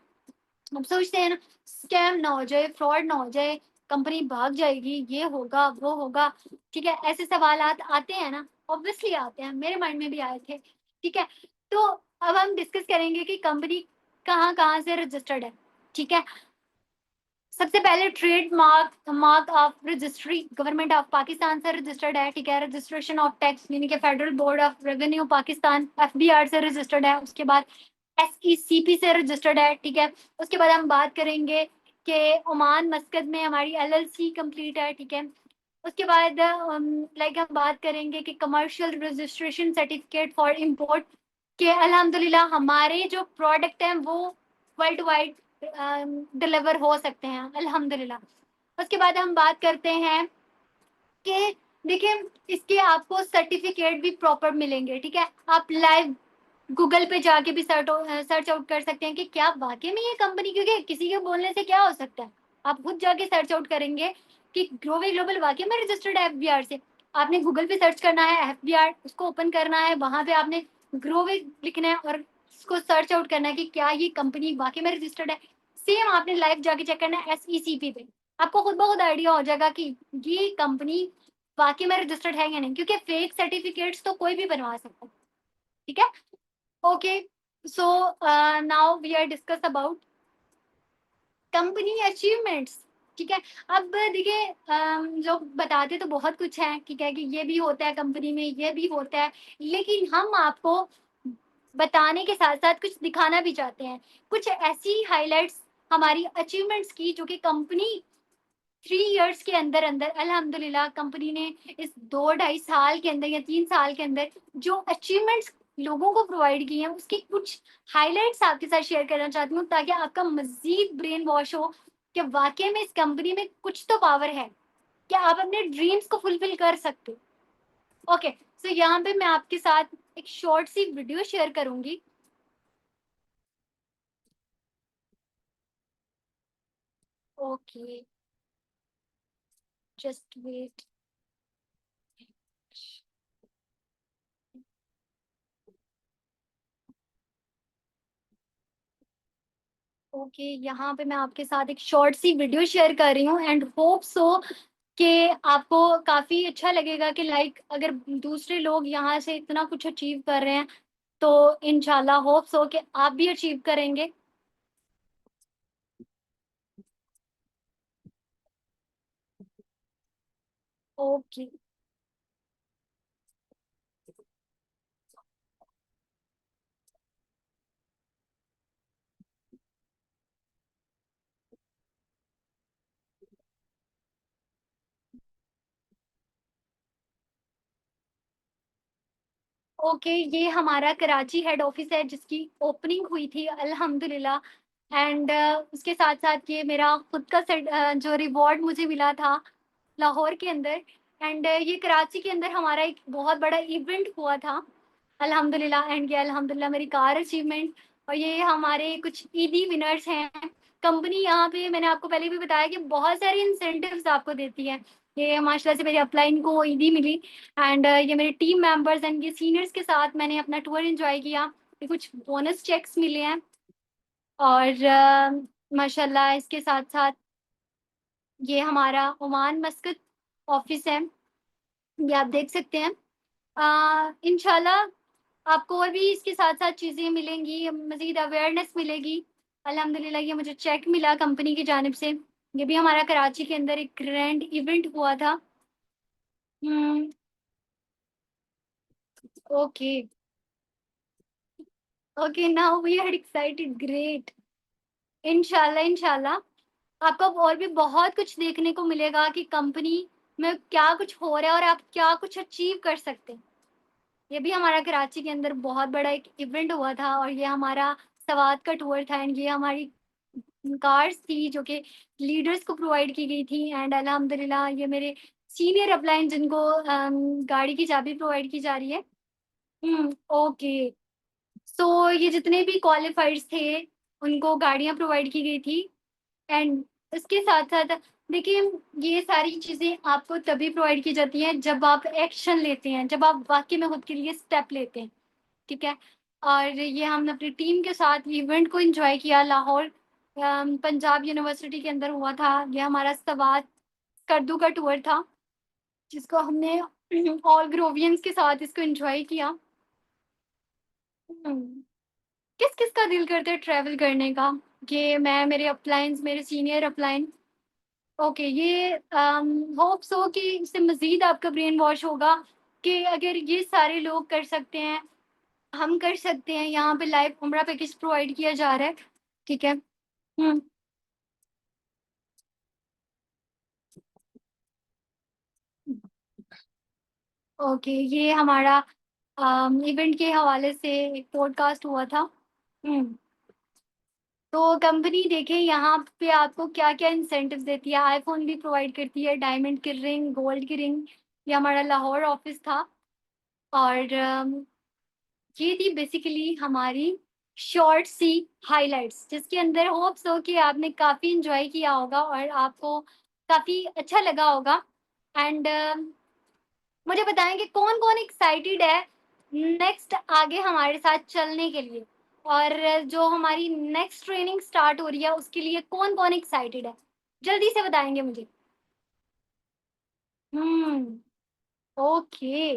हम सोचते हैं ना स्कैम ना हो जाए, फ्रॉड ना हो जाए, कंपनी भाग जाएगी, ये होगा वो होगा। ठीक है, ऐसे सवाल आते हैं ना, ऑब्वियसली आते हैं, मेरे माइंड में भी आए थे। ठीक है, तो अब हम डिस्कस करेंगे कि कंपनी कहाँ कहाँ से रजिस्टर्ड है। ठीक है, सबसे पहले trade mark mark of registry government of Pakistan से रजिस्टर्ड है। ठीक है, रजिस्ट्रेशन ऑफ टैक्स यानी कि federal board of revenue Pakistan FBR से रजिस्टर्ड है। उसके बाद एसईसीपी से रजिस्टर्ड है। ठीक है, उसके बाद हम बात करेंगे कि ओमान मस्कत में हमारी एलएलसी कंप्लीट है। ठीक है, उसके बाद लाइक हम बात करेंगे कि commercial registration certificate for import के अल्हम्दुलिल्लाह हमारे जो प्रोडक्ट हैं वो वर्ल्ड वाइड डिलीवर हो सकते हैं अल्हम्दुलिल्लाह। उसके बाद हम बात करते हैं कि देखिए इसके आपको सर्टिफिकेट भी प्रॉपर मिलेंगे। ठीक है, आप लाइव गूगल पे जाके भी सर्च आउट कर सकते हैं कि क्या वाकई में ये कंपनी, क्योंकि किसी के बोलने से क्या हो सकता है, आप खुद जाके सर्च आउट करेंगे कि ग्रोवे ग्लोबल वाकई में रजिस्टर्ड है एफबीआर से। आपने गूगल पे सर्च करना है एफबीआर, उसको ओपन करना है, वहां पे आपने ग्रोवे लिखना है और उसको सर्च आउट करना है कि क्या ये कंपनी वाकई में रजिस्टर्ड है। सेम आपने लाइव जाके चेक करना है एसईसीपी पे, आपको खुद ब खुद आइडिया हो जाएगा कि ये कंपनी वाकई में रजिस्टर्ड है या नहीं, क्योंकि फेक सर्टिफिकेट्स तो कोई भी बनवा सकता है। ठीक है, okay, so now we are discuss about company achievements. ठीक है, अब देखिए लोग बताते तो बहुत कुछ है, ठीक है, कि ये भी होता है कंपनी में, ये भी होता है, लेकिन हम आपको बताने के साथ साथ कुछ दिखाना भी चाहते हैं, कुछ ऐसी हाइलाइट्स हमारी अचीवमेंट्स की जो कि कंपनी 3 इयर्स के अंदर अंदर अल्हम्दुलिल्लाह कंपनी ने इस 2 ढाई साल के अंदर या 3 साल के अंदर जो अचीवमेंट्स लोगों को प्रोवाइड की हैं उसकी कुछ हाइलाइट्स आपके साथ शेयर करना चाहती हूँ, ताकि आपका मजीद ब्रेन वॉश हो कि वाकई में इस कंपनी में कुछ तो पावर है, क्या आप अपने ड्रीम्स को फुलफिल कर सकते हो। ओके, सो यहाँ पे मैं आपके साथ एक शॉर्ट सी वीडियो शेयर करूंगी। Okay, just wait. ओके, यहाँ पे मैं आपके साथ एक शॉर्ट सी वीडियो शेयर कर रही हूँ एंड होप सो कि आपको काफी अच्छा लगेगा कि लाइक अगर दूसरे लोग यहाँ से इतना कुछ अचीव कर रहे हैं तो इंशाल्लाह होप सो कि आप भी अचीव करेंगे। ओके, ओके, ये हमारा कराची हेड ऑफिस है जिसकी ओपनिंग हुई थी अल्हम्दुलिल्लाह एंड उसके साथ साथ ये मेरा खुद का जो रिवॉर्ड मुझे मिला था लाहौर के अंदर एंड ये कराची के अंदर हमारा एक बहुत बड़ा इवेंट हुआ था अल्हम्दुलिल्लाह एंड ये अल्हम्दुलिल्लाह मेरी कार अचीवमेंट। और ये हमारे कुछ ईदी विनर्स हैं। कंपनी यहाँ पे मैंने आपको पहले भी बताया कि बहुत सारी इंसेंटिव्स आपको देती है। ये माशाल्लाह से मेरी अपलाइन को ईदी मिली एंड ये मेरे टीम मेंबर्स एंड ये सीनियर्स के साथ मैंने अपना टूर एंजॉय किया। ये कुछ बोनस चेक्स मिले हैं और माशाल्लाह इसके साथ साथ ये हमारा ओमान मस्कत ऑफिस है, ये आप देख सकते हैं। इंशाल्लाह आपको और भी इसके साथ साथ चीज़ें मिलेंगी, मज़ीद अवेयरनेस मिलेगी। अल्हम्दुलिल्लाह ये मुझे चेक मिला कंपनी की जानिब से, ये भी हमारा कराची के अंदर एक ग्रैंड इवेंट हुआ था। Hmm, okay, okay, now we are excited, great. इंशाल्लाह इंशाल्लाह आपको और भी बहुत कुछ देखने को मिलेगा कि कंपनी में क्या कुछ हो रहा है और आप क्या कुछ अचीव कर सकते हैं। ये भी हमारा कराची के अंदर बहुत बड़ा एक इवेंट हुआ था और ये हमारा सवात का टूर था एंड ये हमारी कार्स थी जो कि लीडर्स को प्रोवाइड की गई थी एंड अल्हम्दुलिल्लाह ये मेरे सीनियर अपलाइन जिनको गाड़ी की चाबी प्रोवाइड की जा रही है। ओके, सो ये जितने भी क्वालिफाइड्स थे उनको गाड़ियां प्रोवाइड की गई थी एंड इसके साथ साथ देखिए ये सारी चीजें आपको तभी प्रोवाइड की जाती हैं जब आप एक्शन लेते हैं, जब आप वाकई में खुद के लिए स्टेप लेते हैं। ठीक है। और ये हमने अपनी टीम के साथ इवेंट को एंजॉय किया। लाहौर पंजाब यूनिवर्सिटी के अंदर हुआ था। ये हमारा सवात स्कर्दू का टूर था, जिसको हमने ऑल ग्रोवियंस के साथ इसको एंजॉय किया। किस किस का दिल करता है ट्रैवल करने का? ये मैं, मेरे अपलाइंस, मेरे सीनियर अपलाइन। ओके, ये होप सो कि इससे मजीद आपका ब्रेन वॉश होगा कि अगर ये सारे लोग कर सकते हैं, हम कर सकते हैं। यहाँ पे लाइव उम्रा पैकेज प्रोवाइड किया जा रहा है, ठीक है। हम्म। ओके, ये हमारा इवेंट के हवाले से एक पॉडकास्ट हुआ था। हम्म। तो कंपनी देखे यहाँ पे आपको क्या क्या इंसेंटिव देती है। आईफोन भी प्रोवाइड करती है, डायमंड की रिंग, गोल्ड की रिंग। ये हमारा लाहौर ऑफिस था। और ये थी बेसिकली हमारी शॉर्ट सी हाइलाइट्स, जिसके अंदर होप्स हो कि आपने काफ़ी इंजॉय किया होगा और आपको काफ़ी अच्छा लगा होगा। एंड मुझे बताएं कि कौन कौन एक्साइटेड है नेक्स्ट आगे हमारे साथ चलने के लिए, और जो हमारी नेक्स्ट ट्रेनिंग स्टार्ट हो रही है उसके लिए कौन कौन एक्साइटेड है, जल्दी से बताएंगे मुझे। Hmm. Okay,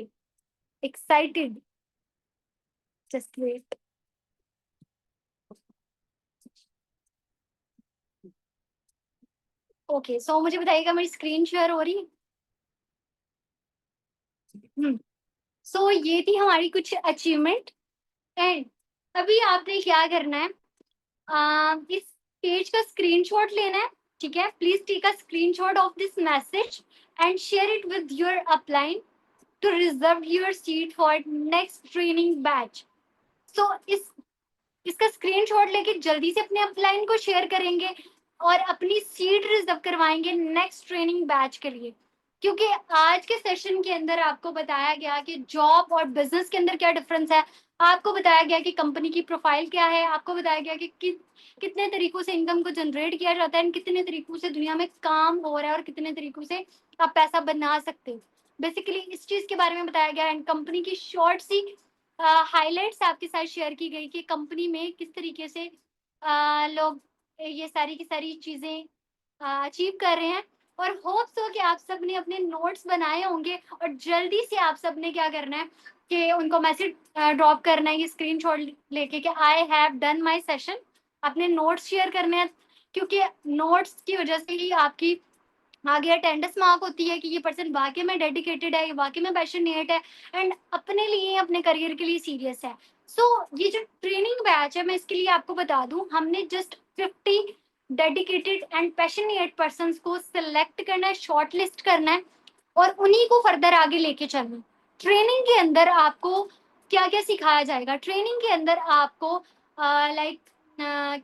excited, just wait. Okay, so मुझे बताइएगा मेरी स्क्रीन शेयर हो रही है? हम्म। सो ये थी हमारी कुछ अचीवमेंट। एंड अभी आपने क्या करना है, इस पेज का स्क्रीनशॉट लेना है, ठीक है। Please take a screenshot of this message and share it with your upline to reserve your seat for next training batch. So इसका स्क्रीनशॉट लेके जल्दी से अपने अपलाइन को शेयर करेंगे और अपनी सीट रिजर्व करवाएंगे नेक्स्ट ट्रेनिंग बैच के लिए। क्योंकि आज के सेशन के अंदर आपको बताया गया कि जॉब और बिजनेस के अंदर क्या डिफरेंस है। आपको बताया गया कि कंपनी की प्रोफाइल क्या है। आपको बताया गया कि कितने तरीकों से इनकम को जनरेट किया जाता है, कितने तरीकों से दुनिया में काम हो रहा है और कितने तरीकों से आप पैसा बना सकते हो। बेसिकली इस चीज के बारे में बताया गया एंड कंपनी की शॉर्ट सी हाइलाइट्स आपके साथ शेयर की गई कि कंपनी में किस तरीके से लोग ये सारी की सारी चीजें अचीव कर रहे हैं। और होप्स हो कि आप सब ने अपने नोट्स बनाए होंगे और जल्दी से आप सब ने क्या करना है कि उनको मैसेज ड्रॉप करना है, ये स्क्रीनशॉट लेके कि I have done my session. अपने नोट्स शेयर करने हैं, क्योंकि नोट्स की वजह से ही आपकी आगे अटेंडेंस मार्क होती है कि ये पर्सन वाकई में डेडिकेटेड है, ये वाकई में पैशनेट है एंड अपने लिए, अपने करियर के लिए सीरियस है। सो ये जो ट्रेनिंग बैच है, मैं इसके लिए आपको बता दूं, हमने just 50 dedicated and passionate person को सिलेक्ट करना है, शॉर्ट लिस्ट करना है और उन्हीं को फर्दर आगे लेके चलना है। ट्रेनिंग के अंदर आपको क्या क्या सिखाया जाएगा? ट्रेनिंग के अंदर आपको लाइक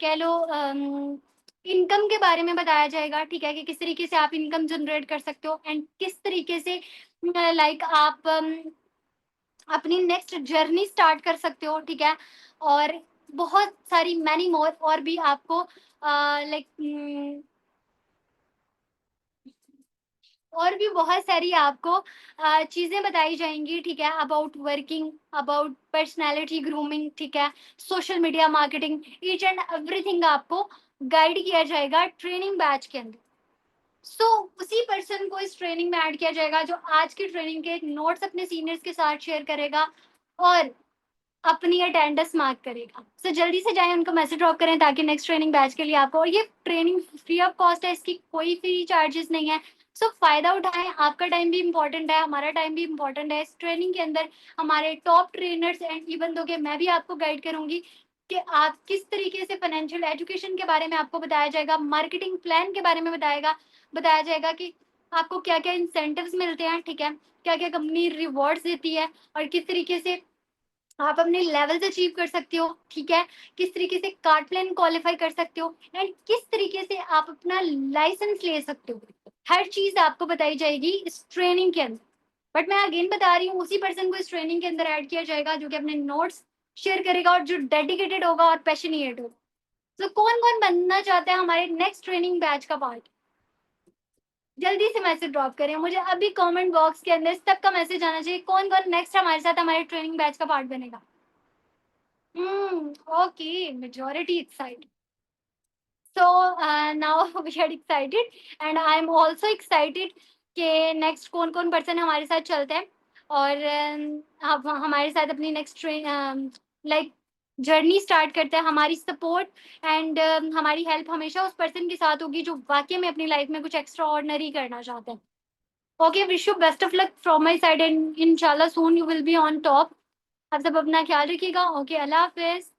कह लो इनकम के बारे में बताया जाएगा, ठीक है, कि किस तरीके से आप इनकम जनरेट कर सकते हो एंड किस तरीके से लाइक आप अपनी नेक्स्ट जर्नी स्टार्ट कर सकते हो, ठीक है। और बहुत सारी मैनी मोर और भी आपको लाइक और भी बहुत सारी आपको चीजें बताई जाएंगी, ठीक है, about working, about personality grooming, ठीक है, social media marketing, each and everything आपको गाइड किया जाएगा ट्रेनिंग बैच के अंदर। सो उसी पर्सन को इस ट्रेनिंग में ऐड किया जाएगा जो आज की ट्रेनिंग के नोट्स अपने सीनियर्स के साथ शेयर करेगा और अपनी अटेंडेंस मार्क करेगा। सो जल्दी से जाएं, उनको मैसेज ड्रॉप करें ताकि नेक्स्ट ट्रेनिंग बैच के लिए आपको, और ये ट्रेनिंग फ्री ऑफ कॉस्ट है, इसकी कोई फ्री चार्जेस नहीं है। सो फायदा उठाएं, आपका टाइम भी इंपॉर्टेंट है, हमारा टाइम भी इंपॉर्टेंट है। इस ट्रेनिंग के अंदर हमारे top trainers and even though के मैं भी आपको गाइड करूंगी कि आप किस तरीके से फाइनेंशियल एजुकेशन के बारे में आपको बताया जाएगा, मार्केटिंग प्लान के बारे में बताया जाएगा कि आपको क्या क्या इंसेंटिव्स मिलते हैं, ठीक है, क्या क्या कंपनी रिवॉर्ड्स देती है और किस तरीके से आप अपने लेवल्स अचीव कर सकते हो, ठीक है, किस तरीके से कार्ड प्लान क्वालिफाई कर सकते हो एंड किस तरीके से आप अपना लाइसेंस ले सकते हो। हर चीज आपको बताई जाएगी इस ट्रेनिंग के अंदर। बट मैं अगेन बता रही हूँ, उसी पर्सन को इस ट्रेनिंग के अंदर ऐड किया जाएगा जो कि अपने नोट्स शेयर करेगा और जो डेडिकेटेड होगा और पैशनेट होगा। तो कौन कौन बनना चाहता है हमारे नेक्स्ट ट्रेनिंग बैच का पार्ट? जल्दी से मैसेज ड्रॉप करें मुझे अभी कमेंट बॉक्स के अंदर, सबका मैसेज आना चाहिए कौन कौन नेक्स्ट हमारे साथ हमारे ट्रेनिंग बैच का पार्ट बनेगा। Okay, majority excited. So now we are excited and I am also excited कि next कौन कौन person हमारे साथ चलते हैं और अब हमारे साथ अपनी next train like journey start करते हैं. हमारी सपोर्ट एंड हमारी हेल्प हमेशा उस पर्सन के साथ होगी जो वाकई में अपनी लाइफ में कुछ एक्स्ट्रा ऑर्डिनरी करना चाहते हैं. Okay, wish you best of luck from my side and इंशाल्लाह soon you will be on top. आप सब अपना ख्याल रखिएगा. ओके, अल्लाह हाफिज.